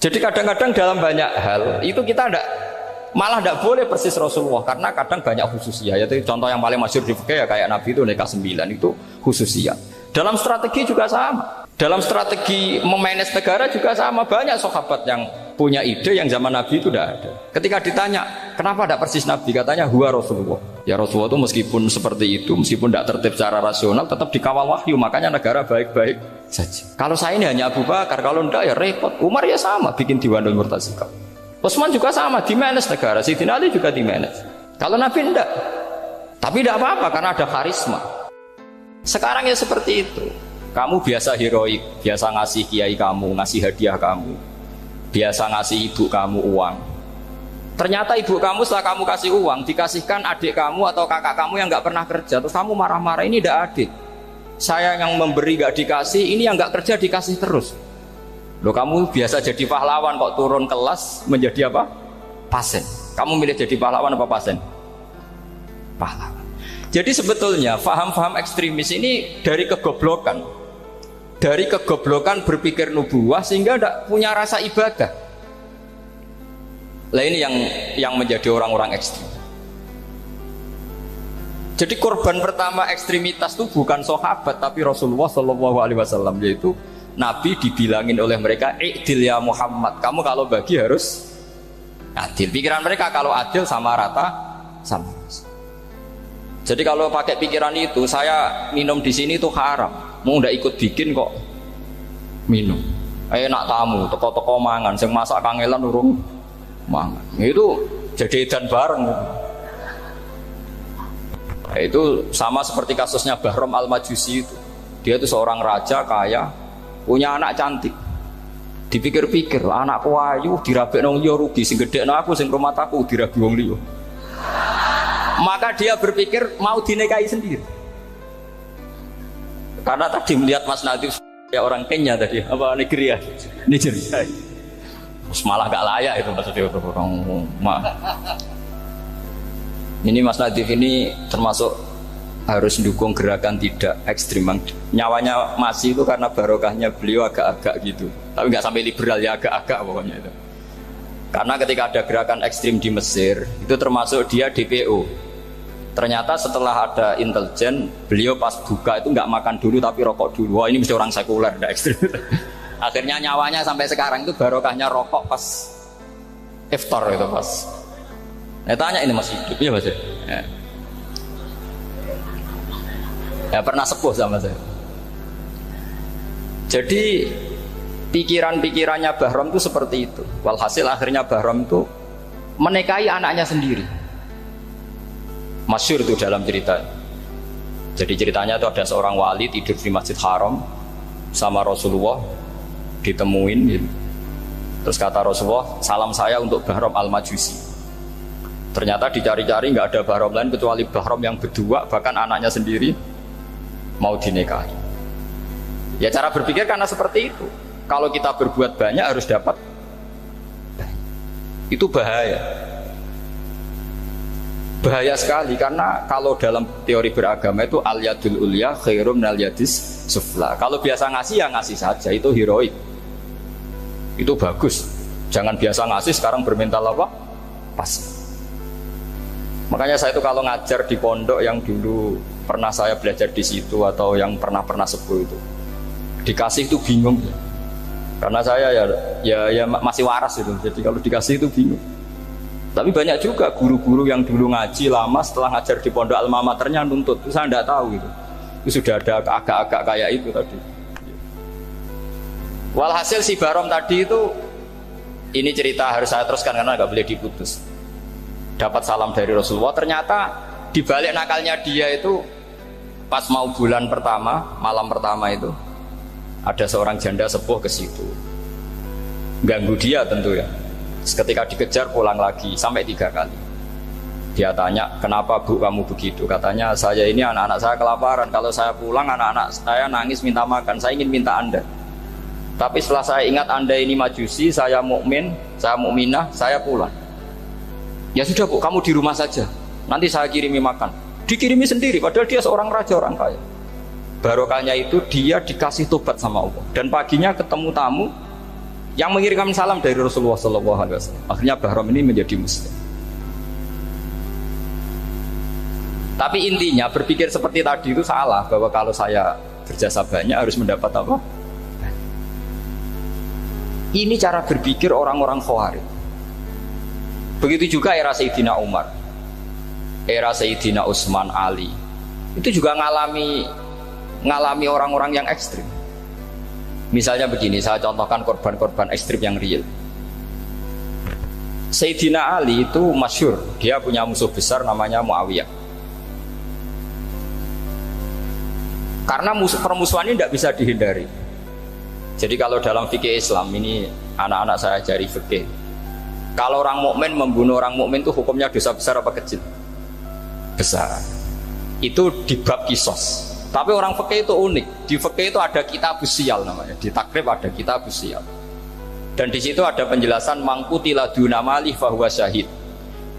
Jadi kadang-kadang dalam banyak hal itu kita malah tidak boleh persis Rasulullah, karena kadang banyak khususnya. Yaitu contoh yang paling masyhur di fikih ya kayak Nabi itu nikah 9 itu khususnya. Dalam strategi juga sama. Dalam strategi memanage negara juga sama. Banyak sahabat yang punya ide yang zaman Nabi itu tidak ada. Ketika ditanya, kenapa tidak persis Nabi? Katanya, huwa Rasulullah. Ya Rasulullah itu meskipun seperti itu, meskipun tidak tertib secara rasional, tetap dikawal wahyu. Makanya negara baik-baik saja. Kalau saya ini hanya Abu Bakar, kalau tidak ya repot. Umar ya sama, bikin Diwanul Murtasikab. Utsman juga sama, di-manage negara. Sayyidina Ali juga di-manage. Kalau Nabi tidak. Tapi tidak apa-apa, karena ada karisma. Sekarang ya seperti itu. Kamu biasa heroik, biasa ngasih kiai kamu, ngasih hadiah kamu, biasa ngasih ibu kamu uang. Ternyata ibu kamu setelah kamu kasih uang, dikasihkan adik kamu atau kakak kamu yang nggak pernah kerja, terus kamu marah-marah, ini tidak adil. Saya yang memberi nggak dikasih, ini yang nggak kerja dikasih terus. Loh, kamu biasa jadi pahlawan kok turun kelas menjadi apa? Pasien. Kamu milih jadi pahlawan apa pasien? Pahlawan. Jadi sebetulnya faham-faham ekstremis ini dari kegoblokan. Dari kegoblokan berpikir nubuwah sehingga tidak punya rasa ibadah. Lah ini yang menjadi orang-orang ekstrim. Jadi korban pertama ekstremitas itu bukan sahabat tapi Rasulullah SAW, yaitu Nabi dibilangin oleh mereka, "I'dil ya Muhammad." Kamu kalau bagi harus adil. Pikiran mereka kalau adil sama rata sama. Jadi kalau pakai pikiran itu, saya minum di sini itu haram. Mau ndak ikut bikin kok minum. Enak tamu, teko-teko mangan, sing masak kangelan urung mangan. Itu jadi edan bareng. Itu sama seperti kasusnya Bahram Al-Majusi itu. Dia itu seorang raja kaya, punya anak cantik. Dipikir-pikir, anakku ayu dirabekno liya rugi, sing gedhekno aku sing rumah aku dirabi wong liya. Maka dia berpikir mau dinikahi sendiri. Karena tadi melihat Mas Nadif ya orang Kenya tadi, apa Nigeria. Terus malah gak layak itu maksudnya orang. Ini Mas Nadif ini termasuk harus mendukung gerakan tidak ekstrim. Nyawanya masih itu karena barokahnya beliau agak-agak gitu. Tapi nggak sampai liberal ya, agak-agak pokoknya itu. Karena ketika ada gerakan ekstrim di Mesir, itu termasuk dia DPO. Ternyata setelah ada intelijen, beliau pas buka itu nggak makan dulu tapi rokok dulu. Wah, ini mesti orang sekuler, tidak ekstrim. Akhirnya nyawanya sampai sekarang itu barokahnya rokok pas iftar itu pas. Tanya ini masih hidup ya Mas? Ya pernah sepuh sama saya. Jadi pikiran-pikirannya Bahram itu seperti itu. Walhasil akhirnya Bahram itu menikahi anaknya sendiri. Masyhur itu dalam cerita. Jadi ceritanya itu ada seorang wali tidur di Masjid Haram sama Rasulullah, ditemuin gitu. Terus kata Rasulullah, salam saya untuk Bahram Al-Majusi. Ternyata dicari-cari nggak ada Bahram lain kecuali Bahram yang berdua, bahkan anaknya sendiri mau dinikahi. Ya cara berpikir karena seperti itu. Kalau kita berbuat banyak harus dapat. Itu bahaya. Bahaya sekali, karena kalau dalam teori beragama itu al-yadul ulya khairum minal yadis sufla. Kalau biasa ngasih ya ngasih saja, itu heroik. Itu bagus. Jangan biasa ngasih sekarang bermental apa? Pas. Makanya saya itu kalau ngajar di pondok yang dulu pernah saya belajar di situ atau yang pernah sepuh itu, dikasih itu bingung. Karena saya ya masih waras itu. Jadi kalau dikasih itu bingung. Tapi banyak juga guru-guru yang dulu ngaji lama setelah ngajar di pondok alma maternya nuntut. Itu saya tidak tahu gitu. Itu sudah ada agak-agak kayak itu tadi. Walhasil si Bahram tadi itu, ini cerita harus saya teruskan karena nggak boleh diputus. Dapat salam dari Rasulullah. Ternyata di balik nakalnya dia itu pas mau bulan pertama, malam pertama itu ada seorang janda sepuh ke situ. Ganggu dia tentu ya. Ketika dikejar pulang lagi sampai 3 kali. Dia tanya, kenapa Bu kamu begitu? Katanya, saya ini anak-anak saya kelaparan. Kalau saya pulang anak-anak saya nangis minta makan. Saya ingin minta Anda. Tapi setelah saya ingat Anda ini majusi, saya mukmin, saya mukminah, saya pulang. Ya sudah Bu, kamu di rumah saja. Nanti saya kirimi makan. Dikirimi sendiri, padahal dia seorang raja, orang kaya. Barokahnya itu dia dikasih tobat sama Allah. Dan paginya ketemu tamu, yang mengirimkan salam dari Rasulullah SAW. Akhirnya Bahram ini menjadi muslim. Tapi intinya berpikir seperti tadi itu salah, bahwa kalau saya berjasa banyak harus mendapat apa? Ini cara berpikir orang-orang Khawarij. Begitu juga era Sayyidina Umar, era Sayyidina Utsman, Ali, itu juga ngalami orang-orang yang ekstrim. Misalnya begini, saya contohkan korban-korban ekstrim yang real. Sayyidina Ali itu masyhur, dia punya musuh besar namanya Muawiyah. Karena permusuhan ini tidak bisa dihindari. Jadi kalau dalam fikih Islam ini anak-anak saya ajari fikih. Kalau orang mukmin membunuh orang mukmin itu hukumnya dosa besar apa kecil? Besar. Itu di bab kisos. Tapi orang fikih itu unik. Di fikih itu ada kitab usial namanya. Di takrib ada kitab usial. Dan di situ ada penjelasan mangkutila duna malih fahuwa syahid.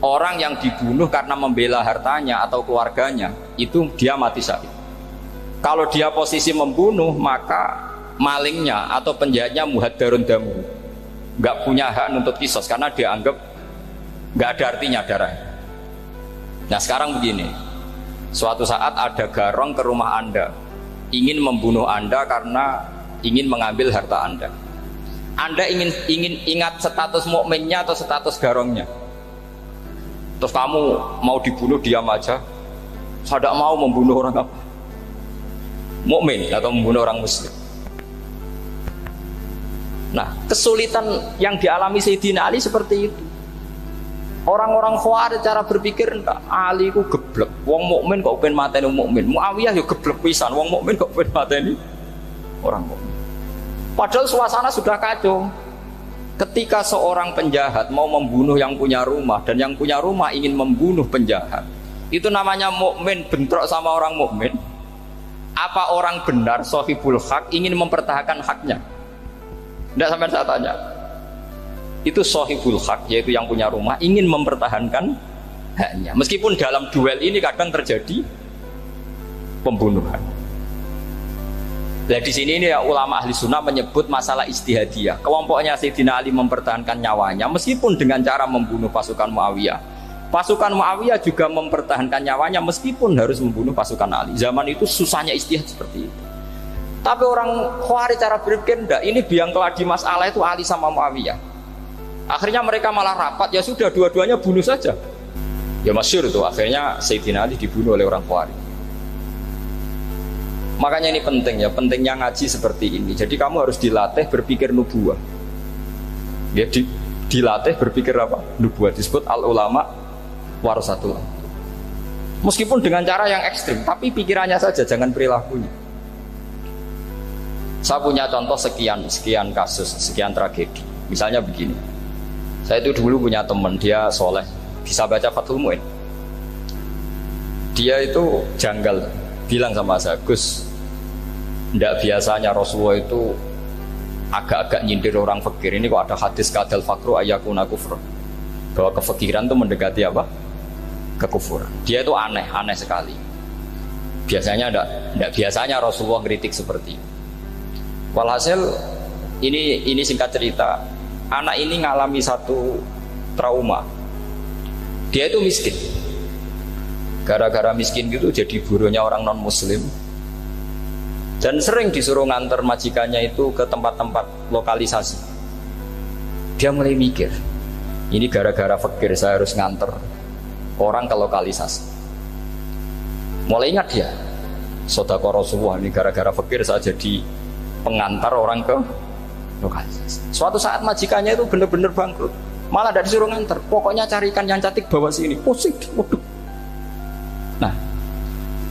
Orang yang dibunuh karena membela hartanya atau keluarganya, itu dia mati syahid. Kalau dia posisi membunuh, maka malingnya atau penjahatnya muhaddarun damu, nggak punya hak nuntut kisos karena dianggap nggak ada artinya darah. Nah sekarang begini, suatu saat ada garong ke rumah Anda, ingin membunuh Anda karena ingin mengambil harta Anda. Anda ingin ingat status mukminnya atau status garongnya. Terus kamu mau dibunuh diam aja, saya tidak mau membunuh orang apa? Mukmin atau membunuh orang muslim. Nah, kesulitan yang dialami Sayyidina Ali seperti itu. Orang-orang Khawarij cara berpikir enggak, Ali ku geblek. Wong mukmin kok pengen mateni mukmin. Muawiyah yo geblek pisan, wong mukmin kok pengen mateni orang mukmin. Padahal suasana sudah kacau. Ketika seorang penjahat mau membunuh yang punya rumah dan yang punya rumah ingin membunuh penjahat, itu namanya mukmin bentrok sama orang mukmin. Apa orang benar sahibul hak ingin mempertahankan haknya? Tidak sampai saya tanya. Itu sahibul hak, yaitu yang punya rumah ingin mempertahankan haknya. Meskipun dalam duel ini kadang terjadi pembunuhan. Nah di sini ini ya, ulama ahli sunnah menyebut masalah ijtihadiyah. Kelompoknya Sayyidina Ali mempertahankan nyawanya meskipun dengan cara membunuh pasukan Muawiyah. Pasukan Muawiyah juga mempertahankan nyawanya meskipun harus membunuh pasukan Ali. Zaman itu susahnya ijtihad seperti itu. Tapi orang Khawarij cara berpikir enggak, ini biang keladi masalah itu Ali sama Muawiyah. Akhirnya mereka malah rapat, ya sudah dua-duanya bunuh saja. Ya masyhur itu, akhirnya Sayyidina Ali dibunuh oleh orang Khawarij. Makanya ini penting ya, pentingnya ngaji seperti ini. Jadi kamu harus dilatih berpikir nubuwah. Ya dilatih berpikir apa? Nubuwah, disebut al-ulama warasatul. Meskipun dengan cara yang ekstrim, tapi pikirannya saja, jangan perilakunya. Saya punya contoh sekian kasus, sekian tragedi. Misalnya begini, saya itu dulu punya teman, dia soleh, bisa baca Fathul Mu'in. Dia itu janggal, bilang sama saya, Gus, tidak biasanya Rasulullah itu agak-agak nyindir orang fakir. Ini kok ada hadis kadal fakru ayakuna kufur, bahwa kefakiran itu mendekati apa? Kekufuran. Dia itu aneh sekali. Biasanya tidak biasanya Rasulullah kritik seperti itu. Walhasil ini singkat cerita, anak ini ngalami satu trauma. Dia itu miskin. Gara-gara miskin gitu jadi burunya orang non muslim. Dan sering disuruh nganter majikannya itu ke tempat-tempat lokalisasi. Dia mulai mikir, ini gara-gara fakir saya harus nganter orang ke lokalisasi. Mulai ingat dia, sedekah Rasulullah, ini gara-gara fakir saya jadi pengantar orang ke lokalisasi. Suatu saat majikannya itu benar-benar bangkrut, malah tidak disuruh nganter, pokoknya carikan yang cantik bawa sini. Pusing, waduh. Nah,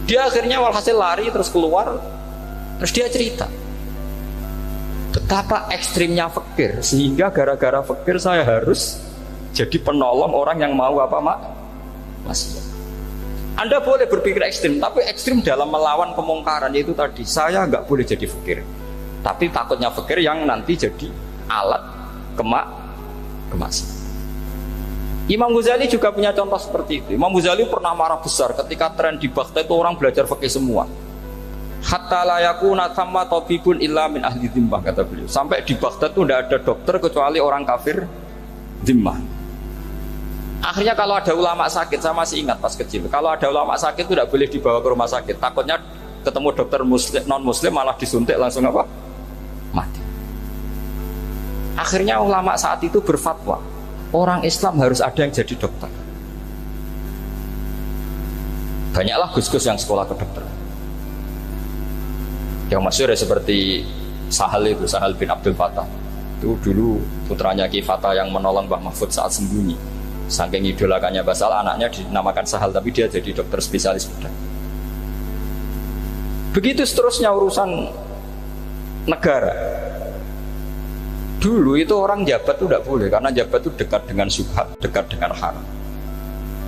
dia akhirnya walhasil lari terus keluar, terus dia cerita betapa ekstrimnya fakir, sehingga gara-gara fakir saya harus jadi penolong orang yang mau apa masih. Anda boleh berpikir ekstrim, tapi ekstrim dalam melawan kemungkaran, yaitu tadi, saya nggak boleh jadi fakir, tapi takutnya fakir yang nanti jadi alat kemaksiatan. Imam Ghazali juga punya contoh seperti itu. Imam Ghazali pernah marah besar ketika tren di Baghdad itu orang belajar fikih semua. Hatta la yakuna thamma tabibun illa min ahli dhimmah, kata beliau. Sampai di Baghdad itu tidak ada dokter kecuali orang kafir dhimmah. Akhirnya kalau ada ulama sakit, saya masih ingat pas kecil, kalau ada ulama sakit itu tidak boleh dibawa ke rumah sakit, takutnya ketemu dokter muslim, non muslim malah disuntik langsung apa? Mati. Akhirnya ulama saat itu berfatwa, orang Islam harus ada yang jadi dokter. Banyaklah gus-gus yang sekolah kedokteran. Yang masyhur ya seperti Sahal bin Abdul Fattah. Itu dulu putranya Ki Fatah yang menolong Mbah Mahfud saat sembunyi. Saking idolakannya Basal, anaknya dinamakan Sahal, tapi dia jadi dokter spesialis bedah. Begitu seterusnya urusan negara. Dulu itu orang jabat itu tidak boleh, karena jabat itu dekat dengan syubhat, dekat dengan haram.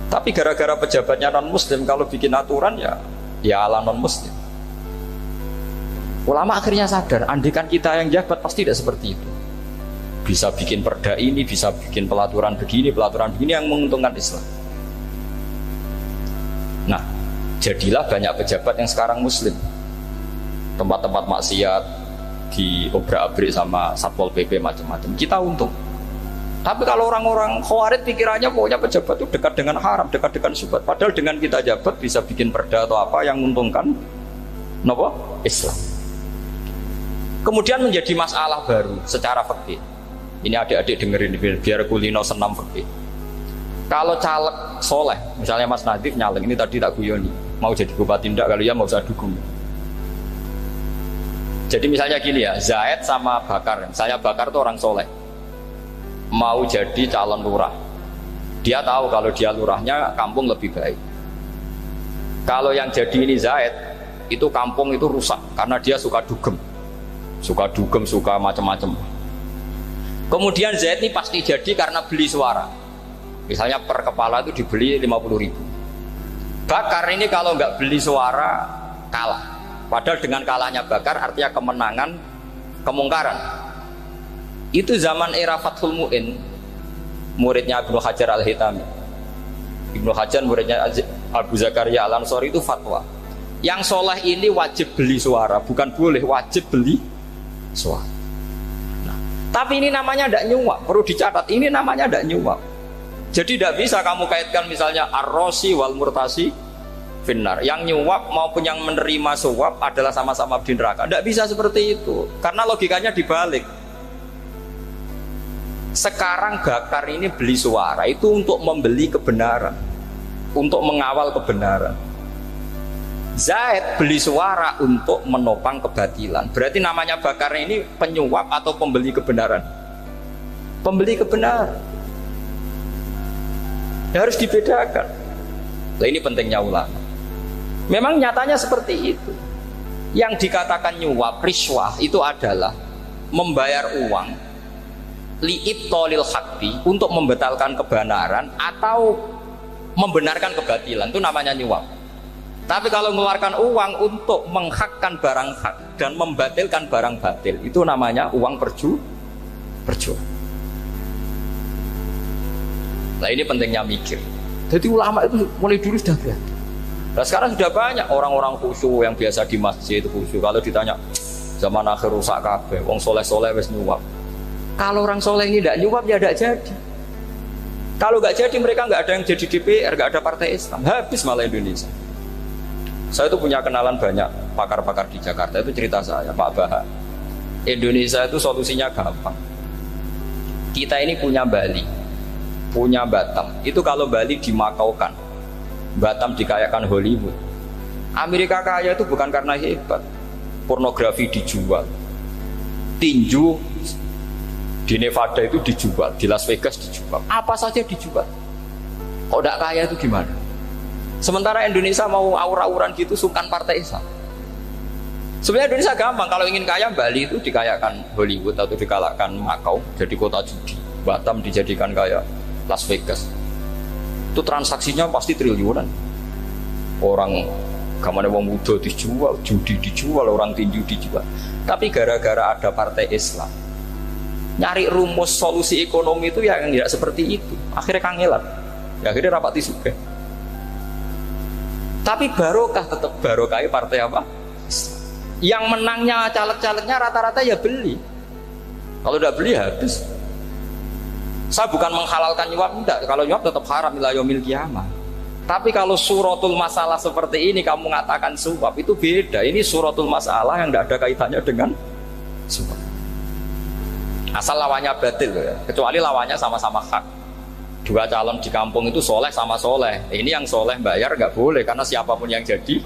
Tapi gara-gara pejabatnya non muslim, kalau bikin aturan ya ala non muslim. Ulama akhirnya sadar, andikan kita yang jabat pasti tidak seperti itu. Bisa bikin perda ini, bisa bikin pelaturan begini yang menguntungkan Islam. Nah, jadilah banyak pejabat yang sekarang muslim. Tempat-tempat maksiat diobrak-abrik sama Satpol PP macam-macam. Kita untung. Tapi kalau orang-orang khawarij pikirannya pokoknya pejabat itu dekat dengan haram, dekat dengan syubhat. Padahal dengan kita jabat bisa bikin perda atau apa yang menguntungkan Islam. Kemudian menjadi masalah baru secara fikih. Ini adik-adik dengerin biar kulino senam fikih. Kalau caleg soleh, misalnya Mas Nadif nyalek, ini tadi tak guyoni, mau jadi bupati ndak, kalau ya mau usah dukung. Jadi misalnya gini ya, Zaid sama Bakar, misalnya Bakar itu orang soleh, mau jadi calon lurah. Dia tahu kalau dia lurahnya kampung lebih baik. Kalau yang jadi ini Zaid, itu kampung itu rusak karena dia suka dugem, suka macam-macam. Kemudian Zaid ini pasti jadi karena beli suara. Misalnya per kepala itu dibeli 50.000. Bakar ini kalau nggak beli suara kalah. Padahal dengan kalahnya Bakar artinya kemenangan, kemungkaran. Itu zaman era Fathul Mu'in, muridnya Ibnu Hajar Al-Hitami. Ibnu Hajar muridnya Abu Zakaria Al-Ansori itu fatwa. Yang soleh ini wajib beli suara, bukan boleh, wajib beli suara. Nah, tapi ini namanya tidak nyuap, perlu dicatat, ini namanya tidak nyuap. Jadi tidak bisa kamu kaitkan misalnya ar-rosi wal murtasi finnar. Yang nyuap maupun yang menerima suap adalah sama-sama di neraka. Tidak bisa seperti itu, karena logikanya dibalik. Sekarang Bakar ini beli suara itu untuk membeli kebenaran, untuk mengawal kebenaran. Zaid beli suara untuk menopang kebatilan. Berarti namanya Bakar ini penyuap atau pembeli kebenaran? Pembeli kebenaran. Ya, harus dibedakan. Nah, ini pentingnya ulama. Memang nyatanya seperti itu. Yang dikatakan nyuap, riswah itu adalah membayar uang li'ibtolil haqqi, untuk membatalkan kebenaran atau membenarkan kebatilan, itu namanya nyuap. Tapi kalau mengeluarkan uang untuk menghakkan barang hak dan membatalkan barang batil, itu namanya uang perjuangan. Nah, ini pentingnya mikir. Jadi ulama itu mulai dulu sudah berhati. Nah, sekarang sudah banyak orang-orang khusyuk yang biasa di masjid itu khusyuk. Kalau ditanya zaman akhir rusak kabeh, wong soleh-soleh wis nyuap. Kalau orang soleh ini tidak nyuap ya tidak jadi. Kalau nggak jadi mereka nggak ada yang jadi DPR, nggak ada partai Islam, habis malah Indonesia. Saya itu punya kenalan banyak pakar-pakar di Jakarta, itu cerita saya, Pak Baha. Indonesia itu solusinya gampang. Kita ini punya Bali, punya Batam. Itu kalau Bali dimakaukan, Batam dikayakan Hollywood. Amerika kaya itu bukan karena hebat, pornografi dijual, tinju di Nevada itu dijual, di Las Vegas dijual, apa saja dijual. Kok tidak kaya itu gimana? Sementara Indonesia mau aur-auran gitu, sungkan partai Islam. Sebenarnya Indonesia gampang, kalau ingin kaya Bali itu dikayakan Hollywood atau dikalahkan Makau jadi kota judi, Batam dijadikan kaya Las Vegas. Itu transaksinya pasti triliunan. Orang gamane wong muda dijual, judi dijual, orang tinju dijual. Tapi gara-gara ada partai Islam, nyari rumus solusi ekonomi itu yang tidak seperti itu. Akhirnya kangelan. Ya, akhirnya rapati suka. Tapi barokah tetap barokah partai apa? Islam. Yang menangnya caleg-calegnya rata-rata ya beli. Kalau tidak beli habis. Saya bukan menghalalkan nyuap, enggak. Kalau nyuap tetap haram ila yaumil qiyamah. Tapi kalau suratul masalah seperti ini kamu mengatakan suap, itu beda. Ini suratul masalah yang tidak ada kaitannya dengan suap. Asal lawannya batil ya. Kecuali lawannya sama-sama hak. Dua calon di kampung itu soleh sama soleh. Ini yang soleh bayar nggak boleh karena siapapun yang jadi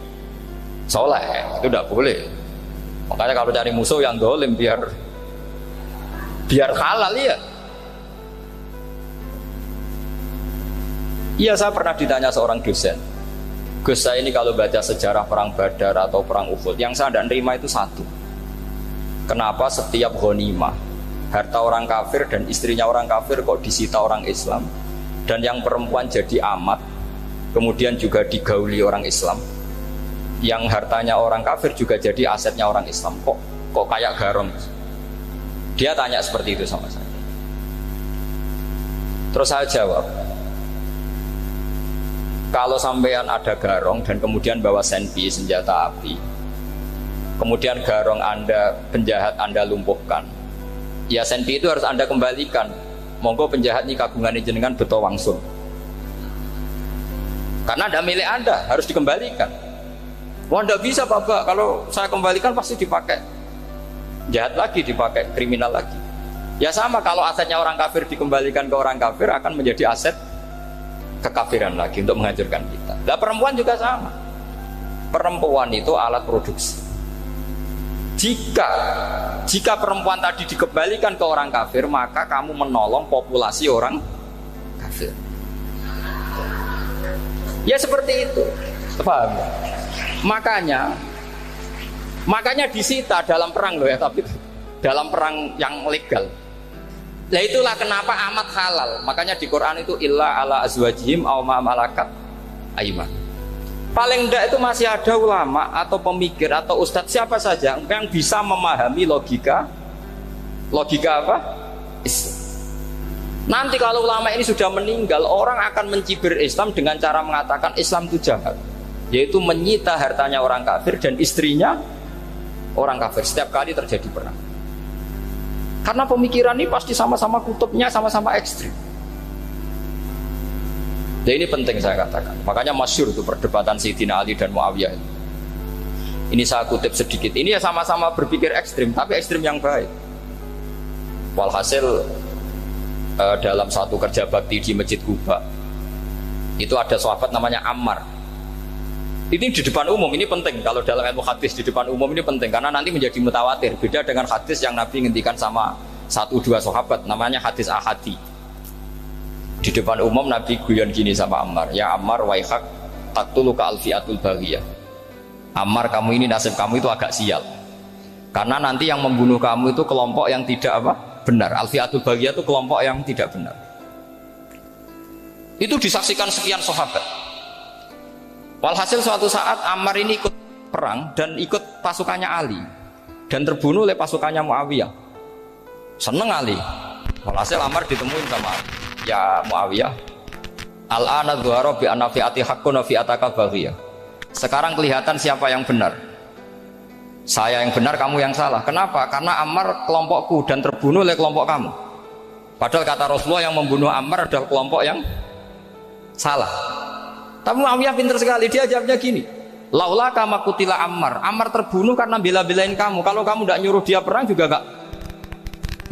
soleh itu nggak boleh. Makanya kalau cari musuh yang dolim biar halal ya. Iya, saya pernah ditanya seorang dosen, Gus, saya ini kalau baca sejarah perang Badar atau perang Uhud, yang saya tidak nerima itu satu. Kenapa setiap ghanimah harta orang kafir dan istrinya orang kafir kok disita orang Islam, dan yang perempuan jadi amat, kemudian juga digauli orang Islam, yang hartanya orang kafir juga jadi asetnya orang Islam, kok kayak garong. Dia tanya seperti itu sama saya. Terus saya jawab, kalau sampean ada garong dan kemudian bawa senpi, senjata api, kemudian garong Anda, penjahat Anda lumpuhkan, ya senpi itu harus Anda kembalikan. Monggo penjahat ini kagungan jenengan beto wangsul, karena ada milik Anda, harus dikembalikan. Wah, tidak bisa Bapak, kalau saya kembalikan pasti dipakai jahat lagi, dipakai kriminal lagi. Ya sama, kalau asetnya orang kafir dikembalikan ke orang kafir akan menjadi aset kekafiran lagi untuk menghancurkan kita. Nah, perempuan juga sama. Perempuan itu alat produksi. Jika perempuan tadi dikembalikan ke orang kafir, maka kamu menolong populasi orang kafir. Ya seperti itu. Paham? Makanya disita dalam perang loh ya, tapi dalam perang yang legal. Nah itulah kenapa amat halal. Makanya di Quran itu illa ala azwajihim aw ma malakat aiman. Paling enggak itu masih ada ulama atau pemikir atau ustadz siapa saja yang bisa memahami logika apa? Islam. Nanti kalau ulama ini sudah meninggal, orang akan mencibir Islam dengan cara mengatakan Islam itu jahat, yaitu menyita hartanya orang kafir dan istrinya orang kafir setiap kali terjadi perang. Karena pemikiran ini pasti sama-sama kutubnya, sama-sama ekstrim. Nah ini penting saya katakan. Makanya masyhur itu perdebatan Sayyidina Ali dan Muawiyah. Ini saya kutip sedikit. Ini ya sama-sama berpikir ekstrim, tapi ekstrim yang baik. Walhasil dalam satu kerja bakti di Masjid Kuba, itu ada sahabat namanya Ammar. Ini di depan umum, ini penting. Kalau dalam ilmu hadis di depan umum ini penting karena nanti menjadi mutawatir. Beda dengan hadis yang Nabi ngendikan sama 1-2 sahabat, namanya hadis ahadi. Di depan umum Nabi guyon gini sama Ammar, ya Ammar waihak taqtuluka alfiatul baghiyah. Ammar, kamu ini nasib kamu itu agak sial. Karena nanti yang membunuh kamu itu kelompok yang tidak benar. Alfiatul baghiyah itu kelompok yang tidak benar. Itu disaksikan sekian sahabat. Walhasil suatu saat Ammar ini ikut perang dan ikut pasukannya Ali dan terbunuh oleh pasukannya Muawiyah. Seneng Ali. Walhasil Ammar ditemuin sama Ali. Ya Muawiyah, al-ana dhuhara bi anna fi'ati haqqun wa fi'ataka baghiyah. Sekarang kelihatan siapa yang benar. Saya yang benar, kamu yang salah. Kenapa? Karena Ammar kelompokku dan terbunuh oleh kelompok kamu. Padahal kata Rasulullah yang membunuh Ammar adalah kelompok yang salah. Tapi Muawiyah pintar sekali, dia jawabnya gini, laula kama kutila Ammar. Ammar terbunuh karena bela-belain kamu. Kalau kamu tidak nyuruh dia perang juga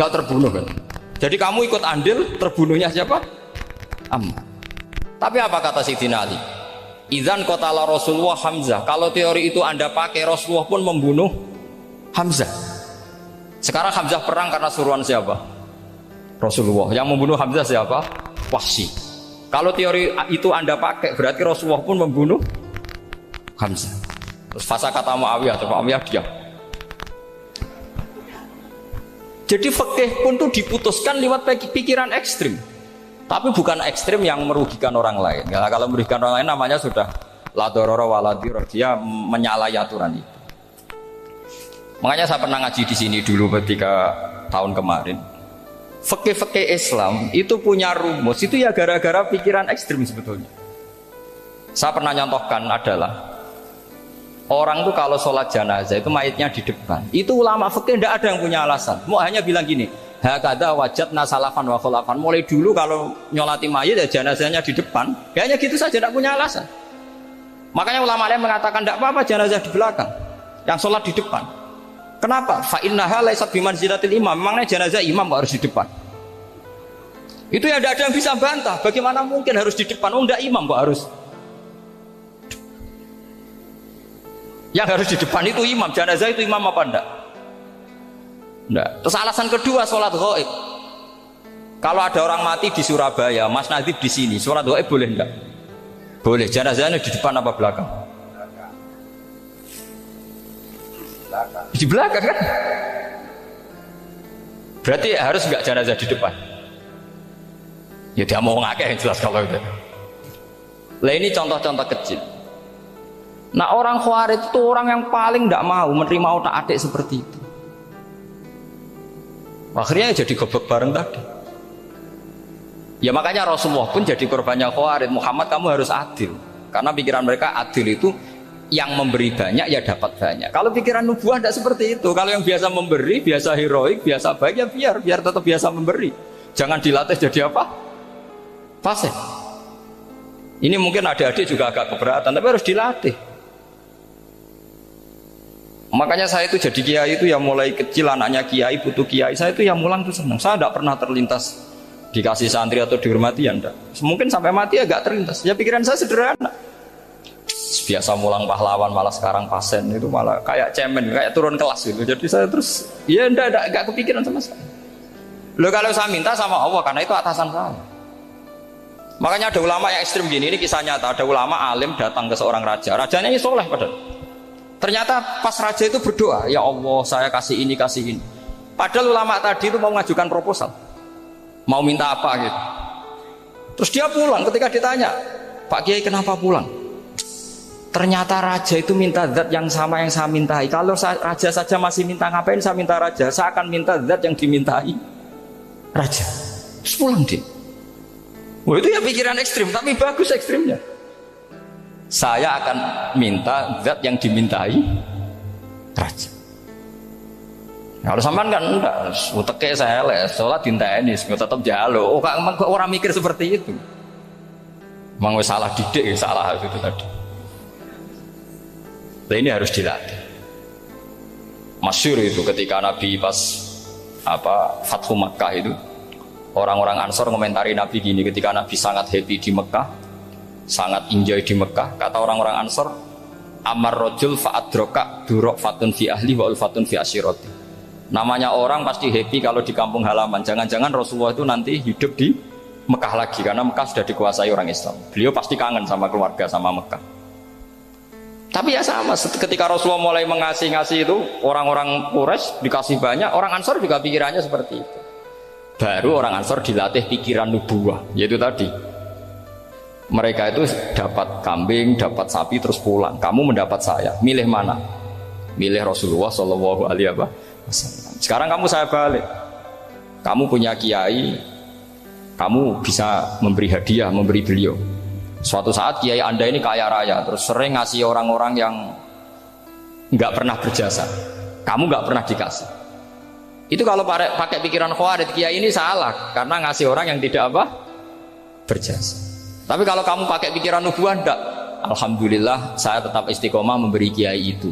gak terbunuh kan. Jadi kamu ikut andil terbunuhnya siapa? Ammar. Tapi apa kata Sayyidina Ali? Idzan qatala Rasulullah Hamzah. Kalau teori itu Anda pakai, Rasulullah pun membunuh Hamzah. Sekarang Hamzah perang karena suruhan siapa? Rasulullah. Yang membunuh Hamzah siapa? Wahsy. Kalau teori itu Anda pakai, berarti Rasulullah pun membunuh Hamzah. Terus fasa kata Muawiyah, diam. Jadi fikih pun tuh diputuskan lewat pikiran ekstrim. Tapi bukan ekstrim yang merugikan orang lain. Ya, kalau merugikan orang lain namanya sudah la dororo wala dirar, dia menyalahi aturan itu. Makanya saya pernah ngaji di sini dulu ketika tahun kemarin. Fikih-fikih Islam itu punya rumus, itu ya gara-gara pikiran ekstrim sebetulnya. Saya pernah nyontohkan adalah Orang tuh kalau sholat jenazah itu mayitnya di depan. Itu ulama fikih tidak ada yang punya alasan. Mau hanya bilang gini, hakada wajadna salafan wa khulafan. Mulai dulu kalau nyolati mayit ya jenazahnya di depan. Ya hanya gitu saja, tidak punya alasan. Makanya ulama lain mengatakan tidak apa-apa jenazah di belakang, yang sholat di depan. Kenapa? Fa innaha laysat bimanzilatil imam. Memangnya jenazah imam kok harus di depan? Itu ya tidak ada yang bisa bantah. Bagaimana mungkin harus di depan? Oh enggak, imam kok harus. Yang harus di depan itu imam, jenazah itu imam apa enggak? Enggak. Terus alasan kedua sholat ghaib. Kalau ada orang mati di Surabaya, Mas Nadib di sini, sholat ghaib boleh enggak? Boleh. Jenazahnya di depan apa belakang? Di belakang kan? Berarti harus enggak jenazah di depan? Ya dia mau ngakeh yang jelas kalau itu. Lah ini contoh-contoh kecil. Nah orang Khawarij itu orang yang paling tidak mau menerima otak-atik seperti itu. Akhirnya jadi gobek bareng tadi. Ya makanya Rasulullah pun jadi korbannya Khawarij. Muhammad kamu harus adil. Karena pikiran mereka adil itu yang memberi banyak ya dapat banyak. Kalau pikiran nubuah tidak seperti itu. Kalau yang biasa memberi, biasa heroik, biasa baik ya biar tetap biasa memberi. Jangan dilatih jadi apa? Fasih. Ini mungkin adik-adik juga agak keberatan, tapi harus dilatih. Makanya saya itu jadi kiai itu ya mulai kecil anaknya kiai butuh kiai, saya itu yang mulang tuh senang. Saya tidak pernah terlintas dikasih santri atau dihormati ya enggak. Mungkin sampai mati agak terlintas. Ya pikiran saya sederhana. Biasa mulang pahlawan malah sekarang pasen itu malah kayak cemen, kayak turun kelas gitu. Jadi saya terus ya enggak kepikiran sama sekali. Loh kalau saya minta sama Allah karena itu atasan saya. Makanya ada ulama yang ekstrim gini, ini kisah nyata. Ada ulama alim datang ke seorang raja. Rajanya ini soleh padahal. Ternyata pas raja itu berdoa, ya Allah saya kasih ini. Padahal ulama tadi itu mau mengajukan proposal, mau minta apa gitu. Terus dia pulang ketika ditanya, Pak Kiai kenapa pulang? Ternyata raja itu minta zat yang sama yang saya mintai. Kalau raja saja masih minta, ngapain saya minta raja? Saya akan minta zat yang dimintai raja. Terus pulang dia. Wah itu ya pikiran ekstrim, tapi bagus ekstrimnya. Saya akan minta zat yang dimintai raja. Kalau sampean kan enggak, uteke saya les, sholat dinteni, tetap jalo. Oh kok orang mikir seperti itu? Mang wis salah didik, salah itu tadi. Nah, ini harus dilatih. Masyhur itu ketika Nabi pas Fathu Makkah itu, orang-orang Ansor komentari Nabi gini, ketika Nabi sangat happy di Mekah, sangat enjoy di Mekah, kata orang-orang Ansor, amar rojul fa'adroka durok fatun fi ahli wa ulfatun fi asyiroti. Namanya orang pasti happy kalau di kampung halaman. Jangan-jangan Rasulullah itu nanti hidup di Mekah lagi, karena Mekah sudah dikuasai orang Islam. Beliau pasti kangen sama keluarga, sama Mekah. Tapi ya sama, ketika Rasulullah mulai mengasih-ngasih itu, orang-orang Quraisy dikasih banyak, orang Ansor juga pikirannya seperti itu. Baru orang Ansor dilatih pikiran nubuwah, yaitu tadi mereka itu dapat kambing, dapat sapi terus pulang. Kamu mendapat saya, milih mana? Milih Rasulullah Shallallahu Alaihi Wasallam. Sekarang kamu saya balik. Kamu punya kiai, kamu bisa memberi hadiah, memberi beliau. Suatu saat kiai Anda ini kaya raya, terus sering ngasih orang-orang yang nggak pernah berjasa. Kamu nggak pernah dikasih. Itu kalau pakai pikiran Khawarij, kiai ini salah karena ngasih orang yang tidak berjasa. Tapi kalau kamu pakai pikiran nubuah, enggak. Alhamdulillah saya tetap istiqomah memberi kiai itu.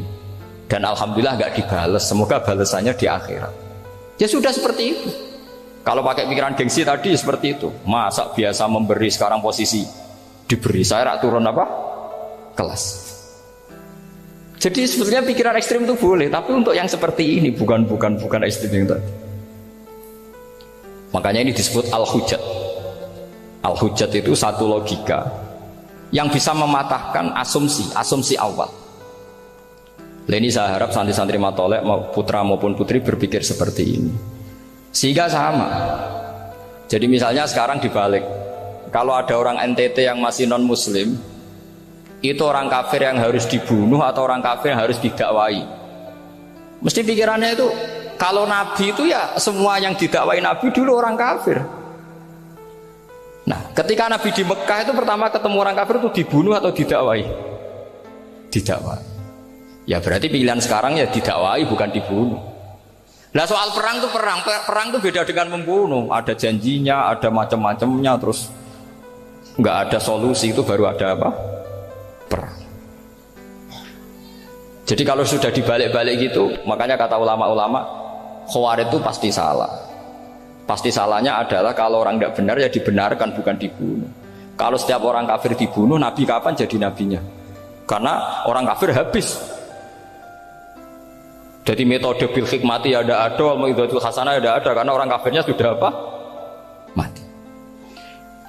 Dan alhamdulillah enggak dibales. Semoga balasannya di akhirat. Ya sudah seperti itu. Kalau pakai pikiran gengsi tadi seperti itu. Masa biasa memberi sekarang posisi diberi, saya turun kelas. Jadi sebetulnya pikiran ekstrim itu boleh, tapi untuk yang seperti ini bukan ekstrim yang tadi. Makanya ini disebut al-hujjat. Al-hujjat itu satu logika yang bisa mematahkan asumsi awal. Ini saya harap santri-santri matolek putra maupun putri berpikir seperti ini, sehingga sama. Jadi misalnya sekarang dibalik, kalau ada orang NTT yang masih non muslim, itu orang kafir yang harus dibunuh atau orang kafir yang harus didakwai. Mesti pikirannya itu, kalau Nabi itu ya semua yang didakwai Nabi dulu orang kafir. Nah, ketika Nabi di Mekah itu pertama ketemu orang kafir itu dibunuh atau didakwai? Didakwai. Ya berarti pilihan sekarang ya didakwai bukan dibunuh. Nah soal perang tuh perang tuh beda dengan membunuh. Ada janjinya, ada macam-macamnya, terus nggak ada solusi, itu baru ada apa? Perang. Jadi kalau sudah dibalik-balik gitu, makanya kata ulama-ulama, Khawarij itu pasti salah. Pasti salahnya adalah kalau orang tidak benar ya dibenarkan, bukan dibunuh. Kalau setiap orang kafir dibunuh, Nabi kapan jadi nabinya? Karena orang kafir habis. Jadi metode bil hikmati ada, wal mau'izatul hasanah ada, karena orang kafirnya sudah apa? Mati.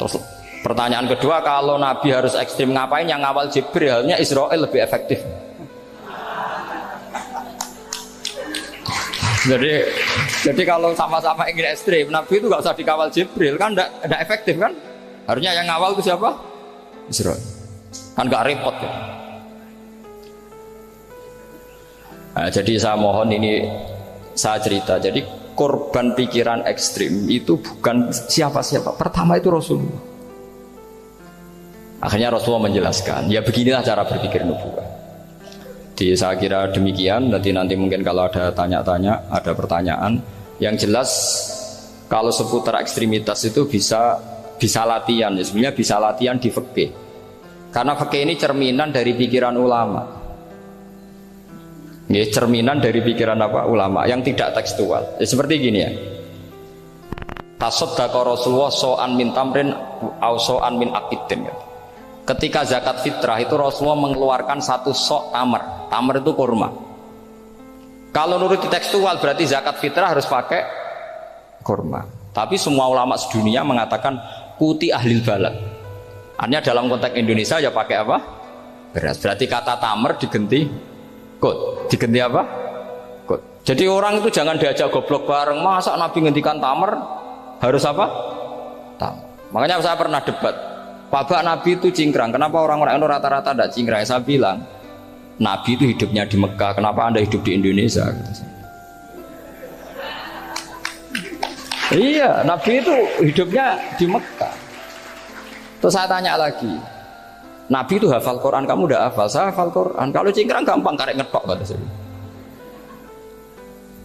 Terus pertanyaan kedua, kalau Nabi harus ekstrim ngapain? Yang ngawal Jibril, halnya Israel lebih efektif. Jadi kalau sama-sama ingin ekstrim, Nabi itu gak usah dikawal Jibril, kan tidak efektif kan? Harusnya yang ngawal itu siapa? Israel. Kan gak repot ya. Nah, jadi saya mohon ini saya cerita. Jadi korban pikiran ekstrim itu bukan siapa-siapa. Pertama itu Rasulullah. Akhirnya Rasulullah menjelaskan, ya beginilah cara berpikir nubuwah. Jadi saya kira demikian. Nanti mungkin kalau ada tanya-tanya, ada pertanyaan. Yang jelas kalau seputar ekstremitas itu bisa latihan. Ya, sebenarnya bisa latihan di fikih. Karena fikih ini cerminan dari pikiran ulama. Ya, cerminan dari pikiran apa? Ulama yang tidak tekstual. Ya, seperti gini ya. Tasaddaqa Rasulullah so'an min tamrin au so'an min aqidin. Ya. Ketika zakat fitrah itu Rasulullah mengeluarkan satu sok tamar. Tamar itu kurma. Kalau menurut tekstual berarti zakat fitrah harus pakai kurma. Tapi semua ulama sedunia mengatakan kuti ahlil balad. Artinya dalam konteks Indonesia ya pakai apa? Beras. Berarti kata tamar diganti kot. Diganti apa? Kot. Jadi orang itu jangan diajak goblok bareng. Masa Nabi ngendikan tamar harus apa? Tamar. Makanya saya pernah debat. Pak Nabi itu cingkrang. Kenapa orang-orang itu rata-rata tidak cingkrang? Saya bilang, Nabi itu hidupnya di Mekah. Kenapa Anda hidup di Indonesia? Iya, Nabi itu hidupnya di Mekah. Terus saya tanya lagi, Nabi itu hafal Quran, kamu udah hafal? Saya hafal Quran. Kalau cingkrang gampang, karek ngetok kata saya.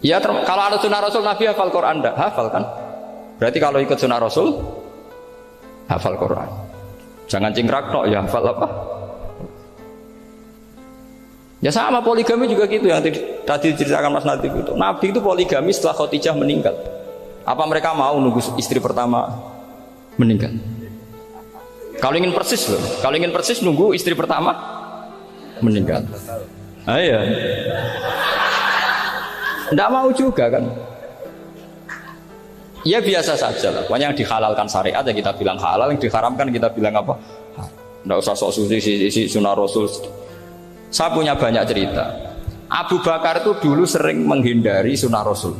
Ya, kalau ada sunnah Rasul, Nabi hafal Quran enggak? Hafal kan? Berarti kalau ikut sunnah Rasul, hafal Quran. Jangan cingkrak tok, ya hafal apa? Ya sama poligami juga gitu yang tadi diceritakan Mas Natif itu. Nabi itu poligami setelah Khadijah meninggal. Apa mereka mau nunggu istri pertama meninggal? Kalau ingin persis loh, kalau ingin persis nunggu istri pertama meninggal. Ah iya. Nggak mau juga kan? Ya biasa saja lah. Pokoknya yang dihalalkan syariat ya kita bilang halal, yang diharamkan kita bilang apa? Nggak usah sok suci sunnah Rasul. Saya punya banyak cerita. Abu Bakar itu dulu sering menghindari sunnah Rasul.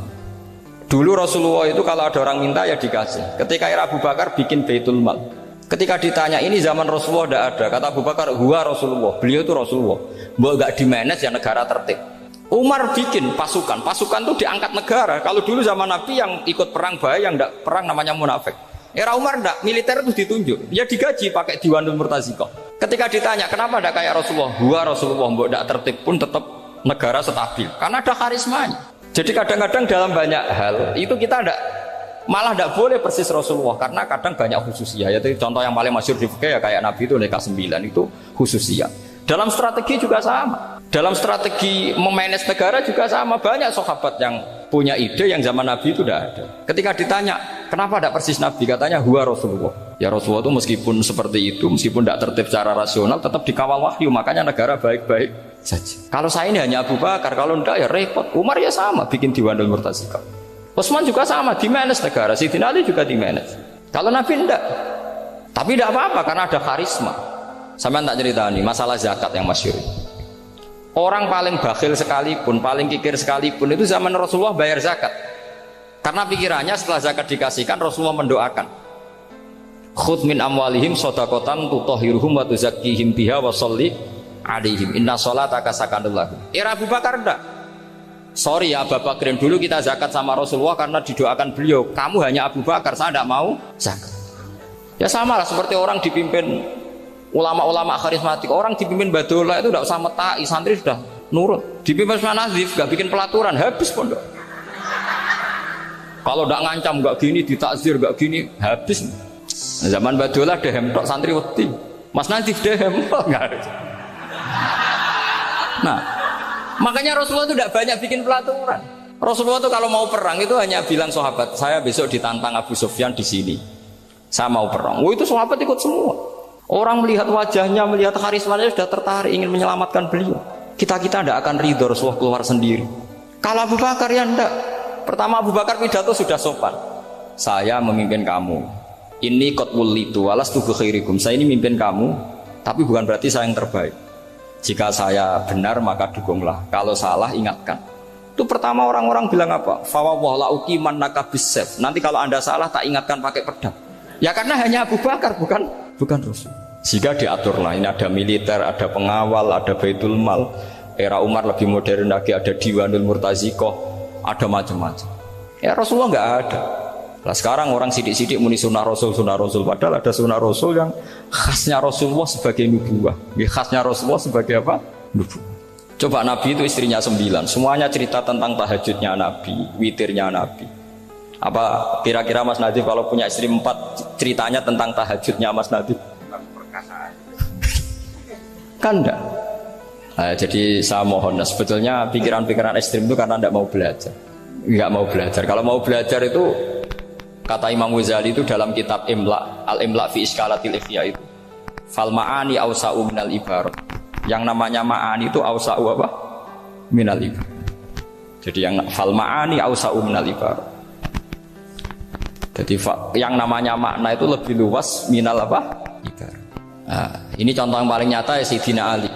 Dulu Rasulullah itu kalau ada orang minta ya dikasih. Ketika era Abu Bakar bikin Baitul Mal. Ketika ditanya ini zaman Rasulullah tidak ada. Kata Abu Bakar, huwa Rasulullah. Beliau itu Rasulullah. Bahwa nggak dimanage ya negara tertib. Umar bikin pasukan itu diangkat negara. Kalau dulu zaman Nabi yang ikut perang bahaya, yang tidak perang namanya munafik. Era Umar tidak, militer itu ditunjuk. Dia digaji pakai Diwanul Murtazikoh. Ketika ditanya kenapa tidak kayak Rasulullah, huwa Rasulullah, mbok tidak tertib pun tetap negara stabil. Karena ada karismanya. Jadi kadang-kadang dalam banyak hal itu kita malah tidak boleh persis Rasulullah, karena kadang banyak khususiyah. Yaitu contoh yang paling masyhur di fikih ya kayak Nabi itu nikah 9 itu khususiyah. Dalam strategi juga sama. Dalam strategi memanage negara juga sama. Banyak sahabat yang punya ide yang zaman Nabi itu tidak ada. Ketika ditanya, kenapa tidak persis Nabi? Katanya, huwa Rasulullah. Ya Rasulullah itu meskipun seperti itu, meskipun tidak tertib secara rasional, tetap dikawal wahyu. Makanya negara baik-baik saja. Kalau saya ini hanya Abu Bakar, kalau tidak ya repot. Umar ya sama, bikin Diwanul Murtazikoh. Utsman juga sama, di-manage negara. Sayyidina Ali juga di-manage. Kalau Nabi tidak. Tapi tidak apa-apa, karena ada karisma. Sampai tak cerita nih, masalah zakat yang masyhur. Orang paling bakhil sekalipun, paling kikir sekalipun itu zaman Rasulullah bayar zakat. Karena pikirannya setelah zakat dikasihkan, Rasulullah mendoakan. Khudh min amwalihim shadaqatan tutahhiruhum wa tuzakkihim biha wa sholli alaihim. Inna sholataka sakanul lahum. Era Abu Bakar enggak. Sorry ya Abu Bakrin, dulu kita zakat sama Rasulullah karena didoakan beliau. Kamu hanya Abu Bakar, saya tidak mau zakat. Ya sama lah seperti orang dipimpin ulama-ulama karismatik, orang dipimpin badola itu tidak usah metai, santri sudah nurut. Dipimpin Mas Nazif gak bikin pelaturan, habis pondok. Kalau ndak ngancam gak gini, ditakzir gak gini, habis. Zaman Badolah dehem tok santri wedi. Mas Nazif dehem enggak ada. Nah, makanya Rasulullah itu tidak banyak bikin pelaturan. Rasulullah itu kalau mau perang itu hanya bilang sahabat, saya besok ditantang Abu Sufyan di sini. Saya mau perang. Oh, itu sahabat ikut semua. Orang melihat wajahnya, melihat karismanya sudah tertarik ingin menyelamatkan beliau. Kita tidak akan ridho Rasulullah keluar sendiri. Kalau Abu Bakar ya enggak. Pertama Abu Bakar pidato sudah sopan. Saya memimpin kamu. Ini qad wullitu walastu bi khairikum. Saya ini memimpin kamu, tapi bukan berarti saya yang terbaik. Jika saya benar maka dukunglah. Kalau salah ingatkan. Itu pertama orang-orang bilang apa? Fawwah la uqiman nakabisef. Nanti kalau Anda salah tak ingatkan pakai pedang. Ya karena hanya Abu Bakar bukan Rasul. Jika diaturlah ini ada militer, ada pengawal, ada Baitul Mal. Era Umar lebih modern lagi, ada Diwanul Murtazikoh, ada macam-macam. Ya Rasulullah nggak ada. Nah sekarang orang sidik-sidik muni sunnah Rasul, padahal ada sunnah Rasul yang khasnya Rasulullah sebagai nubuwah. Khasnya Rasulullah sebagai apa? Nubuwah. Coba Nabi itu istrinya 9, semuanya cerita tentang tahajudnya Nabi, witirnya Nabi. Apa kira-kira Mas Nadif kalau punya istri 4 ceritanya tentang tahajudnya Mas Nadif? Kan enggak? Nah, jadi saya mohon, sebetulnya pikiran-pikiran ekstrim itu karena enggak mau belajar. Enggak mau belajar. Kalau mau belajar itu kata Imam Ghazali itu dalam kitab Imla, Al-Imla fi Iskalatil Ikhya itu. Fal ma'ani awsa'u minal ibarat. Yang namanya ma'ani itu awsa'u apa? Minal ibarat. Jadi yang fal ma'ani awsa'u minal ibarat. Jadi yang namanya makna itu lebih luas minal apa? Ibarat. Nah, ini contoh yang paling nyata ya Sayyidina Ali.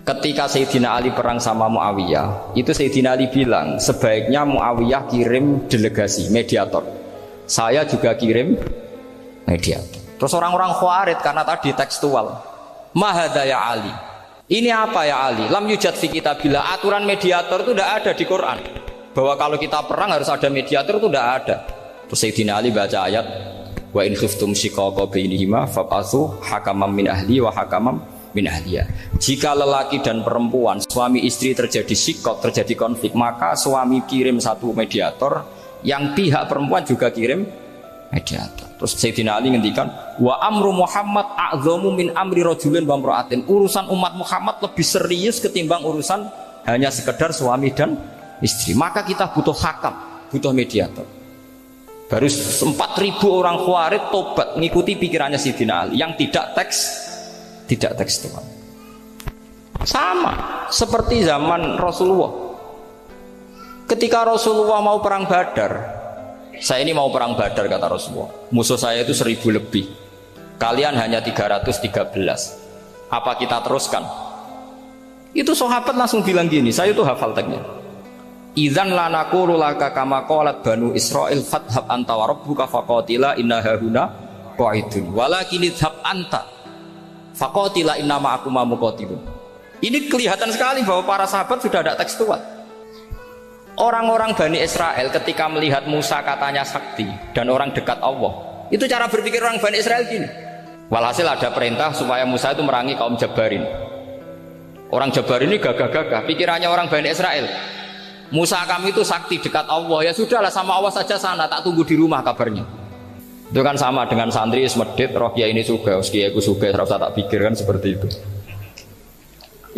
Ketika Sayyidina Ali perang sama Muawiyah, itu Sayyidina Ali bilang sebaiknya Muawiyah kirim delegasi mediator. Saya juga kirim mediator. Terus orang-orang Khawarij karena tadi tekstual. Mahadha ya Ali. Ini apa ya Ali? Lam yujad fi kitabillah. Aturan mediator itu tidak ada di Quran. Bahwa kalau kita perang harus ada mediator itu tidak ada. Terus Sayyidina Ali baca ayat wa in khiftum shiqaqa bainihima fab'atsu hakaman min ahli wa hakaman min ahliya. Jika lelaki dan perempuan, suami istri terjadi shiqaq, terjadi konflik, maka suami kirim satu mediator, yang pihak perempuan juga kirim mediator. Terus Sayyidina Ali ngendikan wa amru Muhammad a'dhamu min amri rajulin wa imra'atin. Urusan umat Muhammad lebih serius ketimbang urusan hanya sekedar suami dan istri. Maka kita butuh hakam, butuh mediator. Baru 4.000 orang Khawarij tobat mengikuti pikirannya Sayyidina Ali yang tidak tekstual. Sama seperti zaman Rasulullah. Ketika Rasulullah mau perang Badar, saya ini mau perang Badar kata Rasulullah. Musuh saya itu 1.000 lebih. Kalian hanya 313. Apa kita teruskan? Itu sahabat langsung bilang gini, saya itu hafal teksnya. Idzan la naqulu laka kama qalat banu Israil fathab anta wa rabbuka faqatila inna hahuna qa'idun walakin idhab anta faqatila inna ma'akum muqatilun. Ini kelihatan sekali bahwa para sahabat sudah ada tekstual. Orang-orang Bani Israel ketika melihat Musa katanya sakti dan orang dekat Allah, itu cara berpikir orang Bani Israel gini. Walhasil ada perintah supaya Musa itu merangi kaum Jabarin. Orang Jabarin ini gagah-gagah, pikirannya orang Bani Israel. Musa kami itu sakti dekat Allah, ya sudahlah sama Allah saja sana, tak tunggu di rumah kabarnya. Itu kan sama dengan santri semedit, roh kiai ini juga, kiai aku juga, serasa tak pikir kan seperti itu.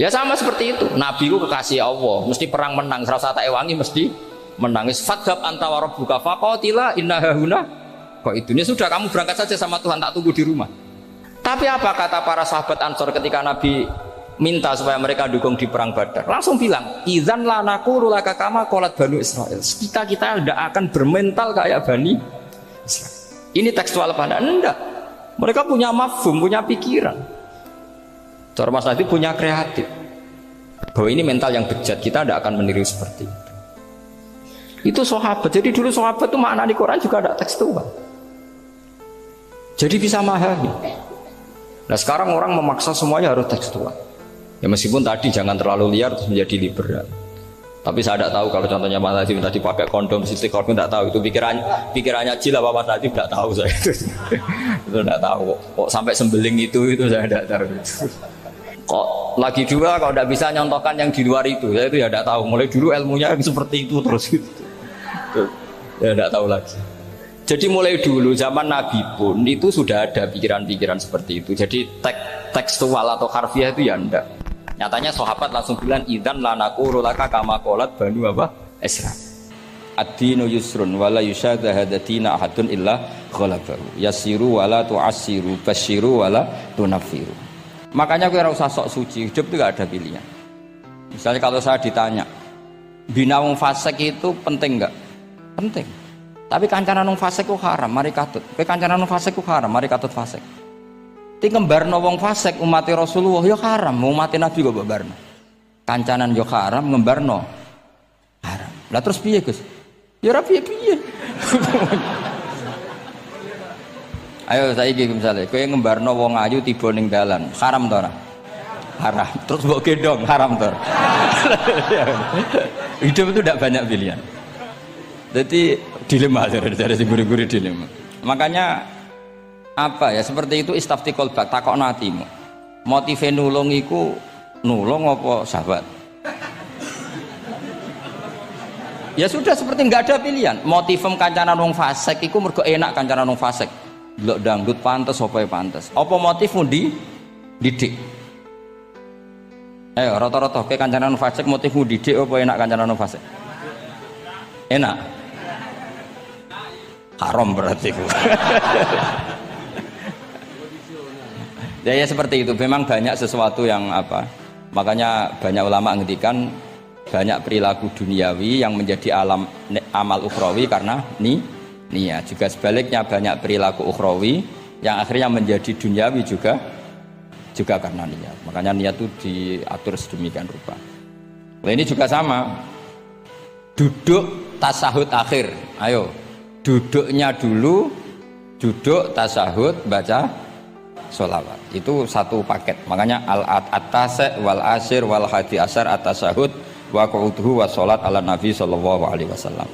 Ya sama seperti itu. Nabi itu kekasih Allah, mesti perang menang, serasa tak ewangi mesti menangis. Fadhab anta wa rabbuka faqatila inna hahuna qa'idun. Ya sudah kamu berangkat saja sama Tuhan, tak tunggu di rumah. Tapi apa kata para sahabat Ansor ketika Nabi minta supaya mereka dukung di perang Badar? Langsung bilang, idzan la naqulu laka kama qalat banu Israil. Kita tidak akan bermental kayak Bani Israil. Ini tekstual pada enggak. Mereka punya mafhum, punya pikiran. Cara Mas Nadif punya kreatif. Bahwa ini mental yang bejat, kita tidak akan meniru seperti itu. Itu sahabat. Jadi dulu sahabat itu makna di Quran juga ada tekstual. Jadi bisa memahami. Nah sekarang orang memaksa semuanya harus tekstual. Ya meskipun tadi jangan terlalu liar terus menjadi liberal. Tapi saya tidak tahu kalau contohnya Mas Nadif tadi pakai kondom istiqomah, tidak tahu itu pikirannya Jil apa Mas Nadif, tidak tahu saya itu. Itu tidak tahu kok sampai sembeling itu saya tidak tahu. Kok Lagi dua kalau tidak bisa nyontohkan yang di luar itu, saya itu ya tidak tahu. Mulai dulu ilmunya seperti itu terus gitu. Ya tidak tahu lagi. Jadi mulai dulu zaman Nabi pun itu sudah ada pikiran-pikiran seperti itu. Jadi tekstual atau harfiah itu ya enggak. Nyatanya sahabat langsung bilang idzan lanaqulu laka kama qalat banu apa? Isra. Ad-dinu yusrun wala yusyadha hadatina ahadun illa ghalabahu. Yasiru wala tu'assiru basyiru wala tunaffiru. Makanya gue usah sok suci, hidup itu gak ada pilihan. Misalnya kalau saya ditanya, bina wong fasik itu penting gak? Penting. Tapi kancanan wong fasik itu haram, mari katut. Kowe kancanan wong fasik itu haram, mari katut fasik. Ti ngembarno wong fasik umat Rasulullah ya haram, umat Nabi kok barno. Kancanan yo haram, ngembarno haram. Lah terus piye, Gus? Ya ora piye-piye. Ayo saiki misalnya, kowe ngembarno wong ayu tiba ning dalan, haram to ora? Haram. Terus mbok gendong, haram to. Hidup itu tidak banyak pilihan. Jadi dilema dari guru-guru dilema. Makanya apa ya seperti itu istafti qalbak takokno atimu. Motive nulung iku nulung apa sahabat? Ya sudah seperti nggak ada pilihan. Motivem kancanan wong fasik iku mergo enak kancanan wong fasik. Delok dangdut pantes apa pantes. Apa motifmu didik? Ayo rata-rata ke kancanan fasik motifmu didik apa enak kancanan fasik? Enak. Haram berarti. Ya seperti itu. Memang banyak sesuatu yang apa? Makanya banyak ulama ngendikan banyak perilaku duniawi yang menjadi amal ukhrawi karena niat. Juga sebaliknya banyak perilaku ukhrawi yang akhirnya menjadi duniawi juga karena niat. Makanya niat itu diatur sedemikian rupa. Nah, ini juga sama. Duduk tasahud akhir. Ayo, duduknya dulu, duduk tasahud baca sholawat. Itu satu paket. Makanya al-at-tase wal asir wal hadi asar at-tasahud wa qu'uduhu wa sholat ala nabi sallallahu alaihi wasallam.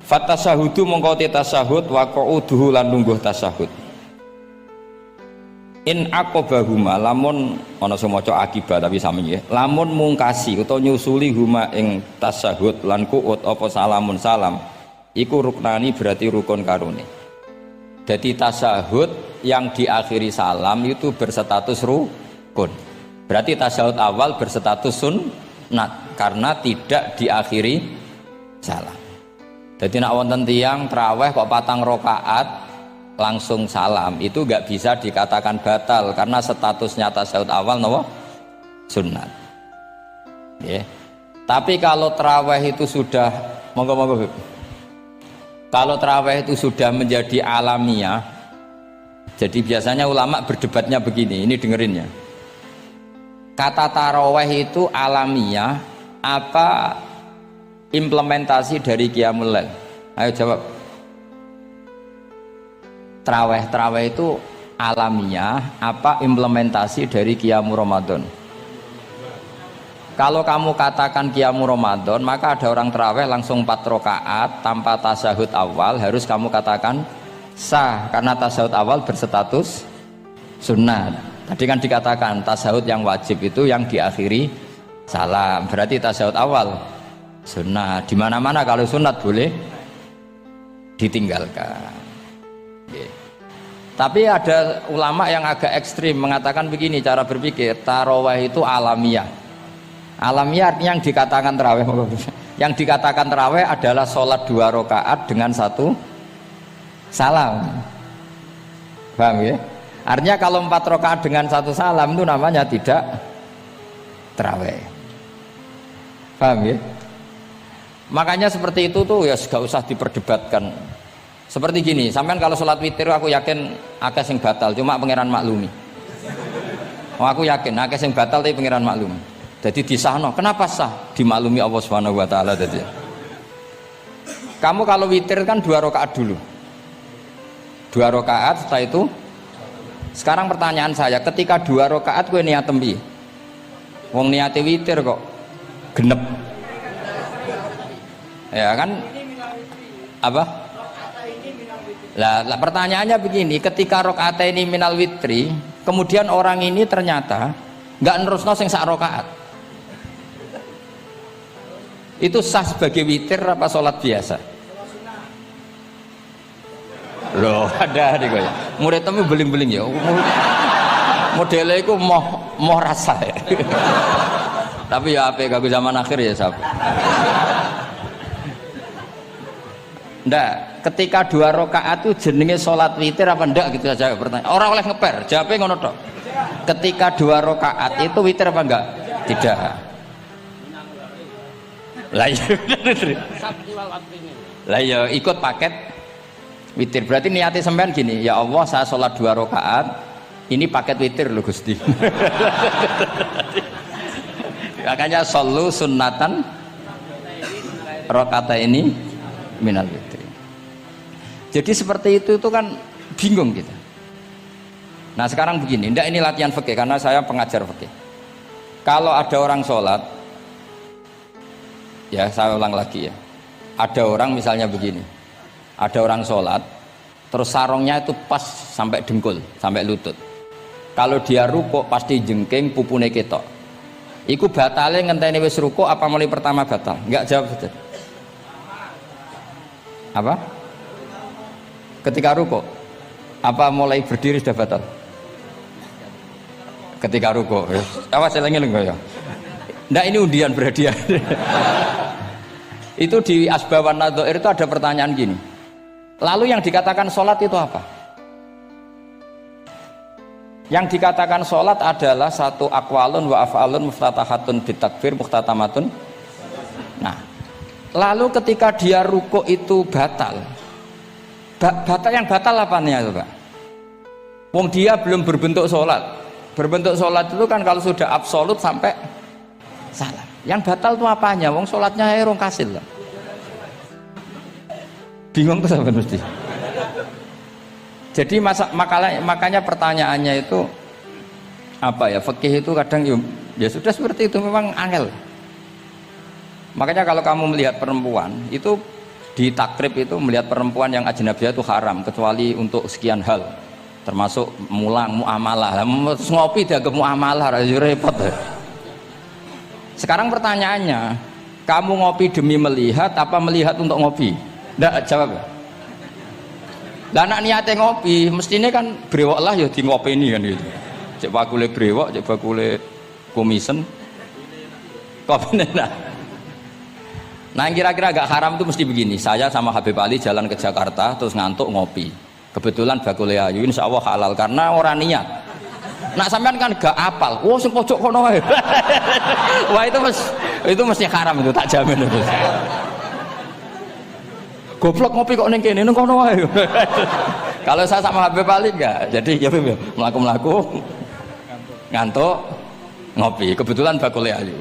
Fatasahudu mongko tasahud wa qu'uduhu lan lungguh tasahud. In aqobahuma lamun ana sing maca akibat tapi sami nggih. Lamun mungkasi utawa nyusuli huma ing tasahud lan qu'ud apa salamun salam iku ruknani berarti rukun karone. Jadi tasahud yang diakhiri salam itu berstatus rukun. Berarti tasahud awal berstatus sunnat karena tidak diakhiri salam. Jadi nak wonten tiyang traweh kok 4 rakaat langsung salam itu enggak bisa dikatakan batal karena statusnya tasawuf awal nopo sunnat. Yeah. Tapi kalau traweh itu sudah monggo. Kalau traweh itu sudah menjadi alamiah, jadi biasanya ulama berdebatnya begini, ini dengerin ya. Kata taraweh itu alamiah apa implementasi dari Qiyamul Lail? Ayo jawab. Traweh itu alamiah apa implementasi dari Qiyamul Ramadan? Kalau kamu katakan Qiyamul Ramadan, maka ada orang traweh langsung 4 rakaat tanpa tasahud awal, harus kamu katakan sah karena tasahud awal berstatus sunnah. Tadi kan dikatakan tasahud yang wajib itu yang diakhiri salam, berarti tasahud awal sunnah. Di mana-mana kalau sunat boleh ditinggalkan. Tapi ada ulama yang agak ekstrim mengatakan begini cara berpikir, tarawih itu alamiah. Alamiah artinya yang dikatakan tarawih. Yang dikatakan tarawih adalah sholat 2 rakaat dengan 1 salam. Paham ya? Artinya kalau 4 rakaat dengan 1 salam itu namanya tidak tarawih. Paham ya? Makanya seperti itu tuh ya gak usah diperdebatkan. Seperti gini, sampean kalau sholat witir aku yakin akeh sing batal, cuma pangeran maklumi. Aku yakin akeh sing batal tapi pangeran maklumi. Jadi disahno, kenapa sah? Dimaklumi Allah Subhanahu wa taala tadi. Kamu kalau witir kan 2 rakaat dulu. 2 rakaat setelah itu. Sekarang pertanyaan saya, ketika 2 rakaat kowe niat tembi. Wong niate witir kok genep. Ya kan? Apa? Lah pertanyaannya begini, ketika rakaat ini minal witri, kemudian orang ini ternyata Enggak nerusno sing sak rakaat. Itu sah sebagai witir apa sholat biasa? Loh, ada nih kok ya. Murid temu beling-beling ya. Modelnya itu mau rasa ya. Tapi ya apa kagak zaman akhir ya sab. Ndak, ketika 2 rakaat itu jenenge sholat witir apa ndak gitu saja pertanyaan. Orang oleh ngeper, jawabnya ngono tok. Ketika 2 rakaat itu witir apa enggak? Tidak. Lah ya ikut paket witir. Berarti niatnya sampean gini, ya Allah saya sholat 2 rakaat, ini paket witir loh Gusti. Makanya shollu sunnatan rakaat ini minal witir. Jadi seperti itu kan bingung kita. Nah sekarang begini, ndak ini latihan fikih karena saya pengajar fikih. Kalau ada orang sholat, ya saya ulang lagi ya, ada orang misalnya begini, ada orang sholat terus sarungnya itu pas sampai dengkul, sampai lutut. Kalau dia rukuk pasti jengking pupune ketok. Iku batale ngenteni wis rukuk apa mulai pertama batal? Enggak, jawab saja. Apa? Ketika rukuk apa mulai berdiri sudah batal? Ketika rukuk. Awas eling-eling ya. Ndak ini undian berhadiah. Itu di Asbawan Nadhair itu ada pertanyaan gini. Lalu yang dikatakan sholat itu apa? Yang dikatakan sholat adalah satu aqwalun wa af'alun muftatahatun bitakbir muhtatamatun. Nah, lalu ketika dia rukuk itu batal. Batal yang batal apanya itu Pak? Wong dia belum berbentuk sholat. Berbentuk sholat itu kan kalau sudah absolut sampai salah. Yang batal itu apanya? Wong sholatnya erong kasil lah. Bingung tuh sampai mesti. Jadi makanya pertanyaannya itu apa ya? Fikih itu kadang ya sudah seperti itu memang angel. Makanya kalau kamu melihat perempuan itu di takrib itu melihat perempuan yang ajnabiyah itu haram kecuali untuk sekian hal. Termasuk mulang muamalah. Terus ngopi dia ke muamalah repot. Sekarang pertanyaannya, kamu ngopi demi melihat apa melihat untuk ngopi? Nggak jawab. Lah anak niatnya ngopi, mestinya kan brewok lah ya di ngopi ini kan gitu. Cek bakule brewok, cek bakule komisen. Kopi nah. Nah yang kira-kira agak haram itu mesti begini. Saya sama Habib Ali jalan ke Jakarta terus ngantuk ngopi. Kebetulan bakule ayu insya Allah halal karena orang niat. Nak sampean kan gak apal. Wah sing pojok kono wae. Wah itu mesti haram itu tak jamin itu. Goblok ngopi kok ning kene ning kono wae. Kalau saya sama Habib Ali enggak. Jadi ya mlaku-mlaku ngantuk ngopi. Kebetulan bakule ayu.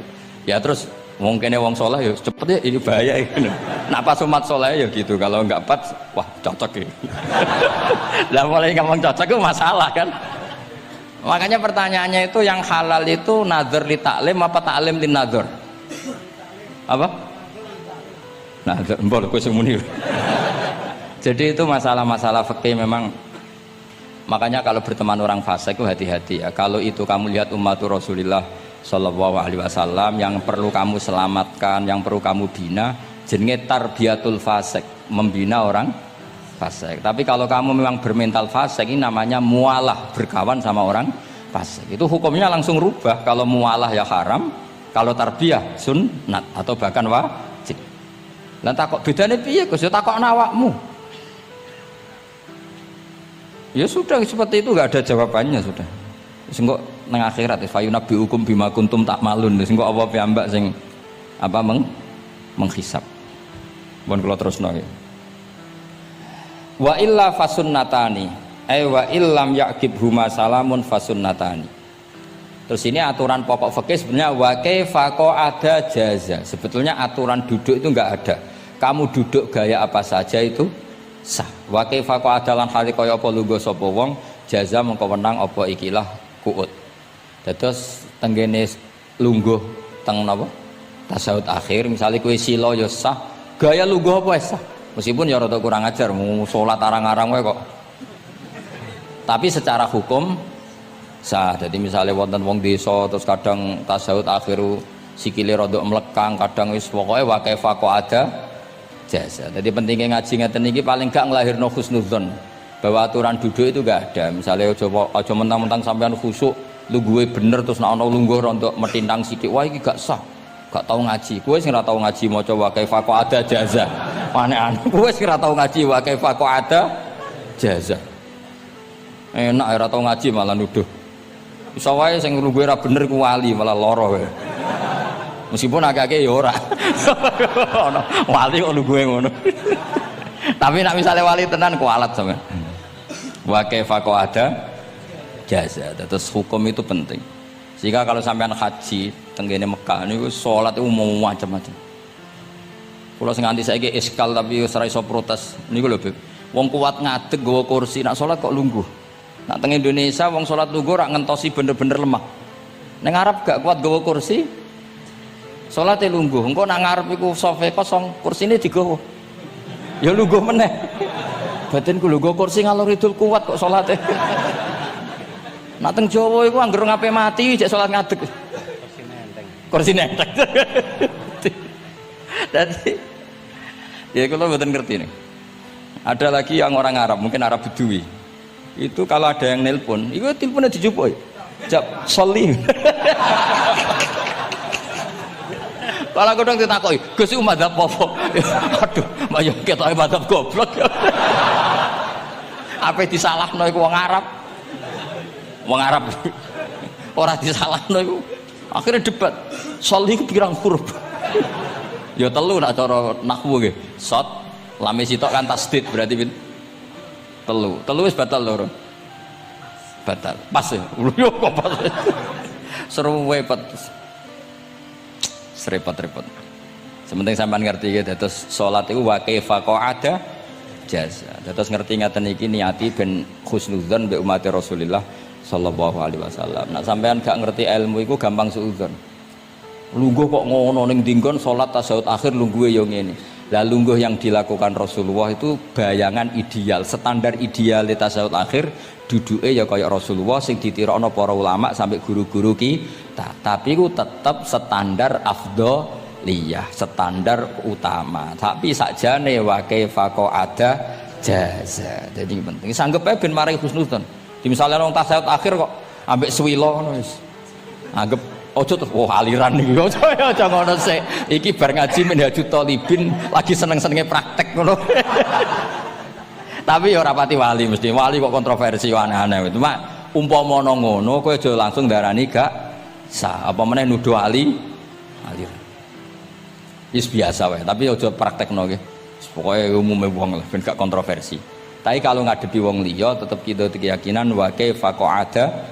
Ya terus mungkin wong soleh ya cepet ya ini bahaya ini. Nak pas umat soleh ya gitu. Kalau enggak pas wah cocok ya. Lah mulai ngomong cocok itu masalah kan. Makanya pertanyaannya itu yang halal itu nazar li taklim apa taklim li nazar? Apa? Nazar, mbol kowe sing muni. Jadi itu masalah-masalah fikih memang. Makanya kalau berteman orang fasik itu hati-hati ya. Kalau itu kamu lihat umatur Rasulullah Shallallahu Alaihi Wasallam yang perlu kamu selamatkan, yang perlu kamu bina, jenenge tarbiyatul fasik, membina orang fasik. Tapi kalau kamu memang bermental fasik, ini namanya mualah, berkawan sama orang fasik. Itu hukumnya langsung rubah. Kalau mualah ya haram, kalau tarbiyah sunnat atau bahkan wajib. Lah takok bedane piye Gus? Ya takokno awakmu. Ya sudah seperti itu, enggak ada jawabannya sudah. Sing kok nang akhirat fa yunabbiukum bima kuntum ta'malun. Sing kok apa piyambak sing apa menghisab. Mun kula terusno nggih. Wa illa fasunnatani ay wa illam yaqib huma salamun fasunnatani. Terus ini aturan pokok fikih sebenarnya wa kaifa ada jaza. Sebetulnya aturan duduk itu enggak ada. Kamu duduk gaya apa saja itu sah. Wa kaifa adalan hali kaya apa lungguh sapa wong jaza mengko wenang apa ikilah kuut. Terus tenggene lungguh teng napa? Tasyahud akhir misalnya kowe sila ya sah. Gaya lungguh apa sah? Meskipun ya rada kurang ajar, mau sholat arang-arang wae kok. Tapi secara hukum sah. Jadi misalnya wonten wong desa terus kadang tasawuf akhiru sikile rada mlekang, kadang wis pokoke wa kaifa ada jasa. Jadi pentingnya ngaji ngeten iki paling gak nglahirno husnudzon bahwa aturan duduk itu gak ada. Misalnya aja mentang-mentang sampean khusuk lungguhe bener terus nek ana lungguh rontok metintang sithik, wah iki gak sah. Gak tau ngaji. Kowe sing ora tau ngaji maca wa kaifa ada jaza. Aneh-aneh. Kowe sing ora tau ngaji wa kaifa ada jaza. Enak ora tau ngaji malah nuduh. Iso wae sing lungguhe ora bener ku wali malah lara wae. Meskipun agak-agak ya ora. Ono wali kok lungguhe ngono. Tapi nek misale wali tenan kualat sampean. Wa kaifa ada jasa. Terus hukum itu penting. Sehingga kalau sampean haji tenggene Mekah niku salat itu mau macam-macam. Kula sing nganti saiki iskal tapi wis ora iso protes. Niku lho, Beb. Wong kuat ngadeg nggawa kursi, nak salat kok lungguh. Nak teng Indonesia wong salat lungguh rak ngentosi bener-bener lemah. Ning Arab gak kuat nggawa kursi. Salate lungguh. Engko nak ngarep iku sofe kosong, kursine digawa. Ya lungguh meneh. Batinku lho nggawa kursi ngalor idul kuat kok salate. Nak teng Jawa iku anggere ngape mati jek salat ngadeg. Kursi nenteng. Jadi ya kalau mboten ngerti nih. Ada lagi yang orang Arab, mungkin Arab Bedui. Itu kalau ada yang nelpon, itu teleponnya dijupuk. Jap soli. Kalau aku dong ditakoki, Gus iku madzhab apa? Aduh, mbaya ketoke madzhab goblok. Apa disalahno iku wong Arab? Wong Arab ora disalahno iku. Akhirnya debat. Sholih ku pirang huruf? Ya telu nak cara nahwu nggih. Shot lame sitok kan tasdid berarti telu. Telu wis batal lho. Batal. Pas ya. Yo kok pas. Seru repot. Serepot-repot. Sementing sampean ngerti ya terus salat iku wa kaifa ada jasa. Terus ngerti ngaten iki niati ben husnudzon mbek umat Rasulullah sallallahu alaihi wasallam. Nah sampean gak ngerti ilmu iku gampang suudzon. Lungguh kok ngono ning dinggon salat tasyahud akhir lungguhe ya ngene. Lah lungguh yang dilakukan Rasulullah itu bayangan ideal, standar ideal tasyahud akhir duduke ya kaya Rasulullah sing ditirokno para ulama sampai guru-guru kita. Tapi ku tetep standar afdhaliyah, standar utama. Tapi sakjane wa kaifa ada jaza. Jadi penting sanggep ae ben mari husnudzon. Di misalnya orang tasawuf akhir kok ambek swilo ngono wis. Anggap ojo terus aliran iki. Ojo ngono sik. Iki bar ngaji Minhajut Thalibin lagi seneng-senenge praktek ngono. Tapi ya ora pati wali mesti. Wali kok kontroversi aneh-aneh. Cuma umpama ngono kowe aja langsung darani gak sah. Apa meneh nuduh aliran. Wis biasa wae, tapi aja praktekno nggih. Pokoke umume wong lah ben gak kontroversi. Tapi kalau ngadepi wong liya tetap kita keyakinan wa kaifa ada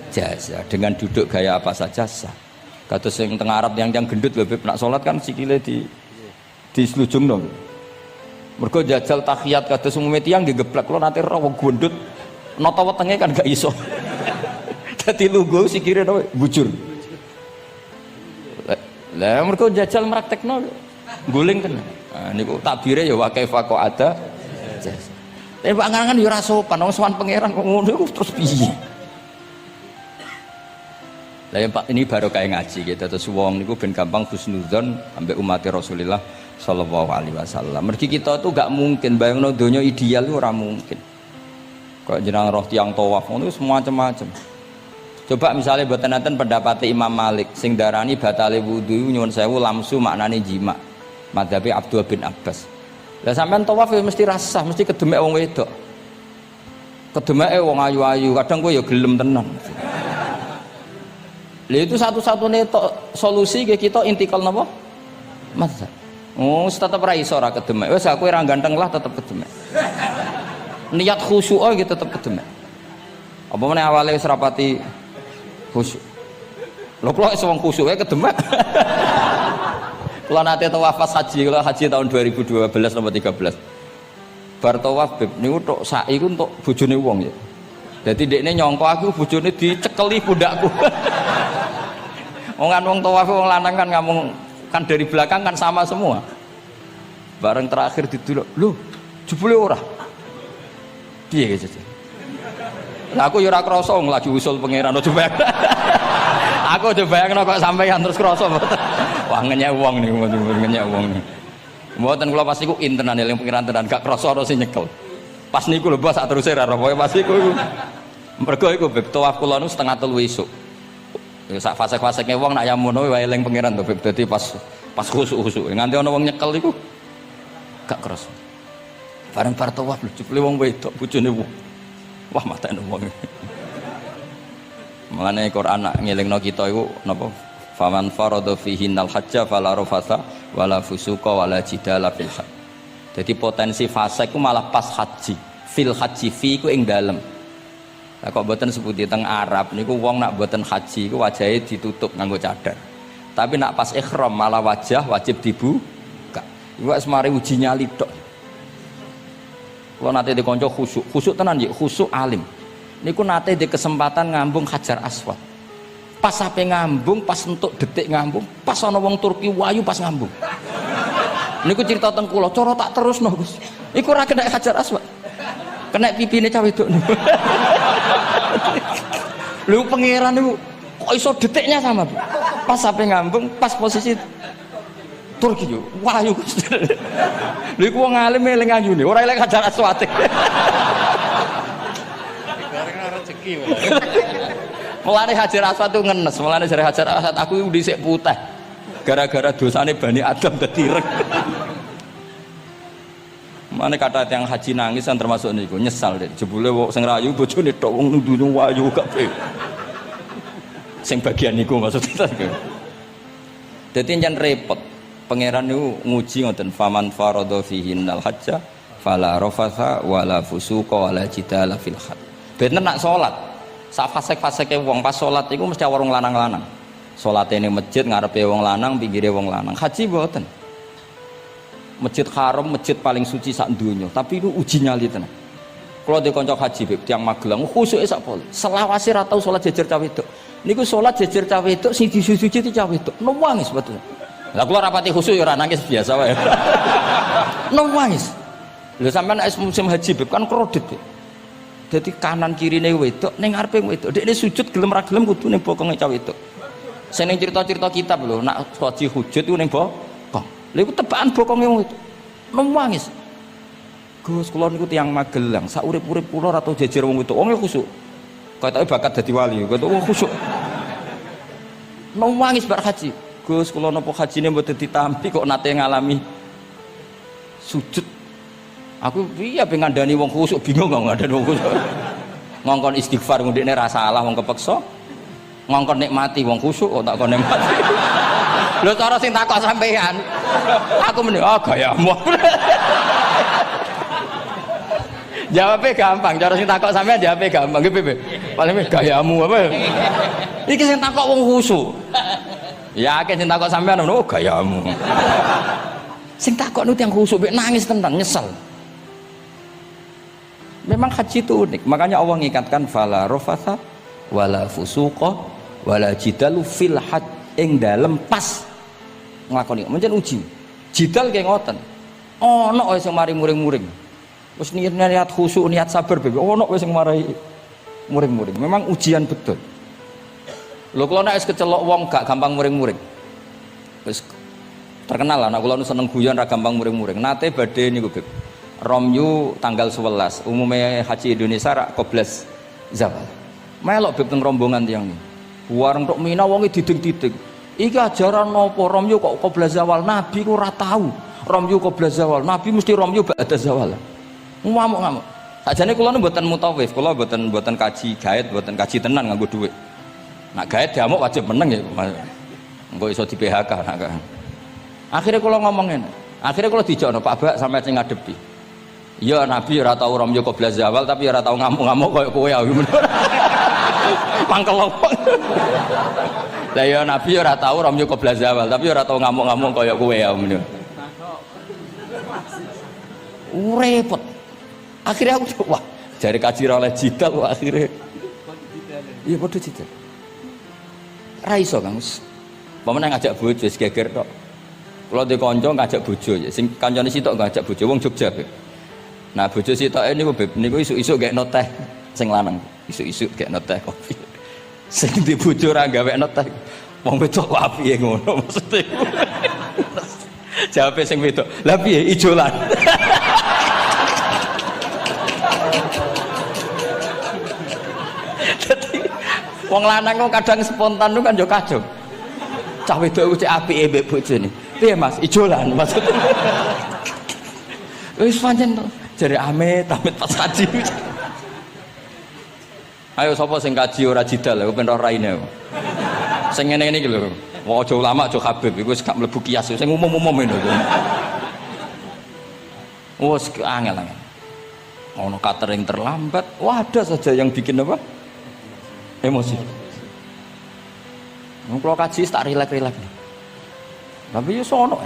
jasa dengan duduk gaya apa saja sah. Kados sing teng Arab yang gendut lho Beb nak salat kan sikile di slujung dong. Mergo jajal tahiyat kados umume tiyang digeblek kula nate ora wong gendut nata wetenge kan gak iso. Dadi lungguh sikile bujur. Lah mergo jajal praktekno guling tenan. Nah niku takbire ya wa kaifa ada jasa. Tapi panganan yo ora sopan, wong sowan pangeran kok ngono iku terus piye? Lah ya Pak ini baru kayak ngaji gitu terus wong niku ben gampang husnudzon ambek umat Rasulullah sallallahu alaihi wasallam. Mergi kita tuh gak mungkin bayangno donya ideal ora mungkin. Kok jeneng roh tiyang tawaf ngono semua macam-macam. Coba misalnya mboten enten pendapat Imam Malik sing darani batale wudu nyuwun sewu lamsu maknane jima. Madzhabi Abdul bin Abbas. Lah sampean tawaf ya mesti rasah, mesti kedemek wong wedok. Kedemeke wong ayu-ayu, kadang kowe ya gelem tenan. Lha itu satu-satunya solusi ke kita intikal napa? Mazhab. Oh, tetep ra iso ra kedemek. Wis aku ora ganteng lah tetep kedemek. Niat khusyuk gitu tetep kedemek. Apa meneh awale wis rapati khusyuk. Lho kula wis wong khusyuk wae kedemek. Kalau nanti tawaf pas haji, kalau haji tahun 2012 nomor 13 bar tawaf Beb niku tok sa'i ku untuk bojone wong ya. Dadi dekne nyangka aku bojone dicekeli pundakku. Wong tawaf wong lanang kan ngomong kan dari belakang kan sama semua. Bareng terakhir didelok, lho jebule ora. Piye gitu. Lah aku yo ora krasa lagi usul pangeran ojo bayang. Aku ojo bayangno kok sampeyan terus krasa mboten. Wah ngenyek wong niku ngenyek wong niku. Mboten kula pas iku intenan eling pangeran tenan gak krasa ana sing nyekel. Pas niku lho bos sak teruse ra ropo pas iku. Mergo iku beb tawaf kula nu setengah 3 esuk. Ya sak fase-faseke wong nak yamono wae eling pangeran to beb dadi pas khusuk-khusuk. Nganti ana wong nyekel iku gak krasa. Bareng bar tawaf lho jebule wong wedok bojone wong. Wah matane wong. Mulane Quran nak ngelingno kita iku napa? Faman farada fihinnal hajja fala rafatha wala fusuqa wala jidala fil hajj. Jadi potensi fase ku malah pas haji. Fil haji fi ku ing dalem. Lah kok mboten sebuti teng Arab niku wong nak mboten haji iku wajahe ditutup nganggo cadar. Tapi nak pas ihram malah wajah wajib dibuka. Iku wis mari uji nyali tok. Kalau nate di konco khusuk tenan ya, khusuk alim. Niku nate di kesempatan ngambung Hajar Aswad. Pas sampai ngambung, pas entuk detik ngambung, pas ana wong Turki wayu pas ngambung. Niku cerita teng kula, cara tak terusno Gus. Iku ora kena Hajar Aswad. Kena pipine cah wedok niku. Lho pangeran niku kok iso detiknya sama, Bu. Pas sampai ngambung, pas posisi Turki yo, wahyu. Lha iku wong alim eling ayune, ora eling Hajar Aswad. Rezeki. Mulane Hajar Aswad itu ngenes, mulane jare Hajar Aswad aku dhisik putih. Gara-gara dosane Bani Adam dadi ireng. Mane kata yang haji nangis kan termasuk niku, nyesal deh. Jebule wong sing rayu bojone tok wong nundune wayu kabeh. Sing bagian niku maksudnya. Dadi nyen repot. Pangeran niku nguji ngoten faman farada fihinnal hajja fala rafatha wala fusuqa wala jidala fil hajj. Bener nak salat. Sak fasek-faseke wong pas salat iku mesti warung lanang-lanang. Salate ning masjid ngarepe wong lanang, pinggire wong lanang. Haji mboten. Masjid Haram, masjid paling suci sak donya, tapi itu uji nyali tenan. Kalau di kanca haji beb tiyang Magelang khusuke sak pol. Selawase ra tau salat jejer cah wedok. Niku salat jejer cah wedok sing disuci cah wedok. Nangis betul. Lah kula rapati khusyuk ya ora nangis biasa wae. Nangis. Lho sampean nek musim haji beb kan kredit. Dadi kanan kirine wedok ning ngarepe wedok. Dekne sujud gelem ra gelem kudu ning bokonge cah wedok. Sing ning cerita-cerita kitab lho, nak haji hujud ku ning bokong. Lha iku tebakan bokonge wedok. Nangis. Gus kula niku tiyang Magelang, sak urip-urip kula ora tau jejer wong wedok. Wong khusyuk. Katoke bakat dadi wali, katoke wong khusyuk. Nangis bar haji. Gus kula napa hajine mboten ditampi kok nate ngalami sujud. Aku piye ben ngandani wong khusuk bingung kok ngandani wong khusuk. Ngongkon istighfar ngundine ra salah wong kepeksa. Ngongkon nikmati wong khusuk kok tak kon nikmati. Lho cara sing takok sampean. Aku meni gayamu. Jawabnya gampang, cara sing takok sampean jawabnya gampang nggih piye? Paling gayamu apa? Iki sing takok wong khusuk. Yakin sing takok sampean ngono gayamu. Sing takok nu tiyang khusuk mek nangis tenan nyesel. Memang haji itu unik, makanya Allah ngikatkan fala rafatha wala fusuqa wala jidalu fil hajj ing dalem pas nglakoni. Mencen uji. Jidal kaya ngoten. Ana wae sing mari muring-muring. Wis niat khusuk, niat sabar bebe. Ana wae sing marai muring-muring. Memang ujian betul. Lho kula nek wis kecelok wong gak gampang muring-muring. Wis terkenal lah nek kula seneng guyon ra gampang muring-muring. Nate badhe niku Beb. Romyu tanggal 11. Umume haji Indonesia rak koblas zawal. Melok Beb teng rombongan tiyang iki. Wareng tok Mina wonge diding-diding. Iki ajaran napa Romyu kok koblas zawal? Nabi ku ora tahu. Romyu koblas zawal. Nabi mesti Romyu ba'da zawal. Ngamuk-ngamuk. Sajane kula mboten mutawif, kula mboten kaji gaib, mboten kaji tenan nganggo dhuwit. Nak gaet diamuk wajib meneng ya. Engko iso di PHK nak kan. Akhire kula ngomong ngene. Akhire kula dijakno Pak Bak sampe sing ngadepi. Ya Nabi ora tau Romyo koblas zawal tapi ora tau ngamuk-ngamuk koyo kowe ya. Mangkel opo. Lah ya Nabi ora tau Romyo koblas zawal tapi ora tau ngamuk-ngamuk koyo kowe ya ngono. Repot. Akhirnya aku wah, jare kaji oleh jidal akhirnya. Iya padha jidal. Ra iso Kang. Pamane ngajak bojo wis geger tok. Kula ndek kanca ngajak bojo ya, sing kancane sitok ngajak bojo wong Jogja. Nah bojo sitoke niku Beb niku isuk-isuk gekno teh sing lanang. Isu-isu kayak teh kopi. Sing di bojo ora gawekno teh. Wong wedok kok piye ngono maksudnya. Jawabe sing wedok, "Lah piye ijolan?" Dadi wong lanang kok kadang spontan lu kan yo kacau. Cah wedok ku cek apike mbek bojone. Piye Mas, ijolan maksudnya. Wis pancen to, jare amit pas kaji. Ayo sapa sing kaji ora jidal, aku ben ora raine. Sing ngene-ngene iki lho. Wong aja ulama aja Habib iku wis gak mlebu kias sing umum-umum ngono. Wes angel-angel. Ono catering terlambat, wah ada saja yang bikin apa? Emosi. Wong kula kaji tak rilek-rilek. Tapi yo sono.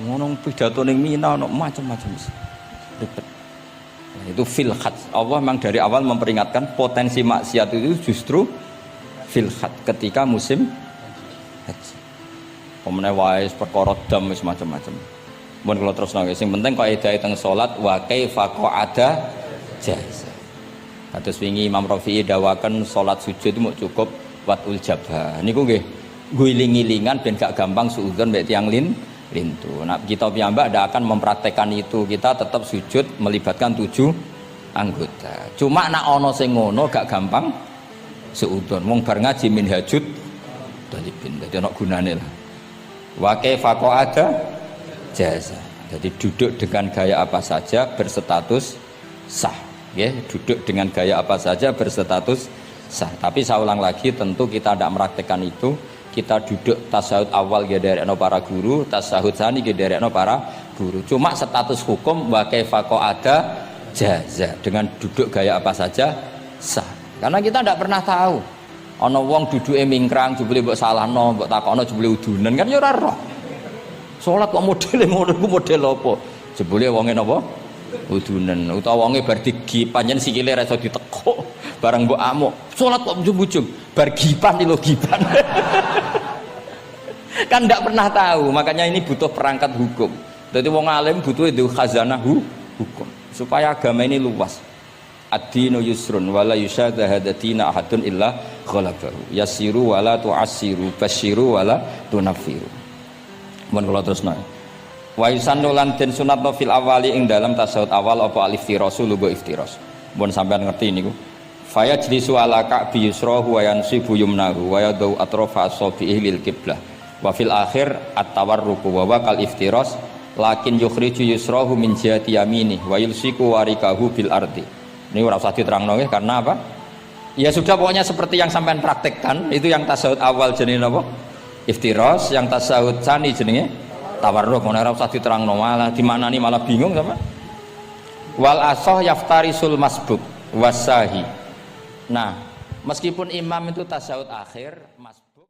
Ngono pidato ning Mina ono macam-macam. Ribet. Itu fil khat. Allah memang dari awal memperingatkan potensi maksiat itu justru fil khat ketika musim haji. Pemene wae perkara dam wis macam-macam. Mun kula terusno sing penting kaidah teng salat wa kaifa qa'ada jaiz. Kados wingi Imam Rafi'i dawaken salat sujud mau cukup watul jabah. Niku nggih guling-gilingan ben gak gampang suudzon mek tiyang lintu. Nah, kita piyambak ndak akan mempraktekkan itu. Kita tetap sujud melibatkan 7 anggota. Cuma nak ono sing ngono gak gampang suudzon. Wong bar ngaji minhajud dalibin. Dadi ono gunane lah. Wa kaifa qa'ada jaiz. Jadi duduk dengan gaya apa saja berstatus sah. Ya, duduk dengan gaya apa saja berstatus sah. Tapi saya ulang lagi, tentu kita tidak mempraktekkan itu. Kita duduk tasyahud awal gederekno para guru, tasyahud tsani gederekno para guru. Cuma status hukum wa kaifa qa'ada jaza, dengan duduk gaya apa saja sah. Karena kita tidak pernah tahu. Ana wong duduke mingkrang jebule mbok salahno, mbok takokno jebule udunan kan ya ora roh. Salat kok modele ngono ku model apa? Jebule wonge napa? Udunan. Utawa wonge bar digi panjen sikile ra iso ditekuk. Barang mbok amuk, salat kok ujug-ujug, bar gipan lho gipan. Kan ndak pernah tahu, makanya ini butuh perangkat hukum. Jadi wong alim butuh itu khazanah hukum supaya agama ini luas. Ad-dinu yusrun wala yusyadahadatina ahadun illa ghalabahu. Yasiru wala tu'assiru, basyiru wala tunaffiru. Mun kula terusna. Wa yusannu lan den sunatna fil awali ing dalam tasawuf awal apa al-iftirasu lugo iftiras. Mun sampean ngerti niku. Fayajlisu ala ka'bi yusrahu wa yansibu yumnahu wa yadau atrafa asabihi lil qiblah. Wa fil akhir at-tawarruku wa kal iftiras lakin yukhriju yusrahu min jihati yamini wa yulsiku warikahu bil ardi. Ini ora usah diterangno nggih karena apa? Ya sudah pokoknya seperti yang sampean praktekkan, itu yang tasawuf awal jenenge napa? Iftiras, yang tasawuf tsani jenenge tawarruk. Ora usah diterangno malah dimaknani malah bingung sama. Wal asah yaftarisul masbuk wasahi. Nah, meskipun imam itu tasawuf akhir,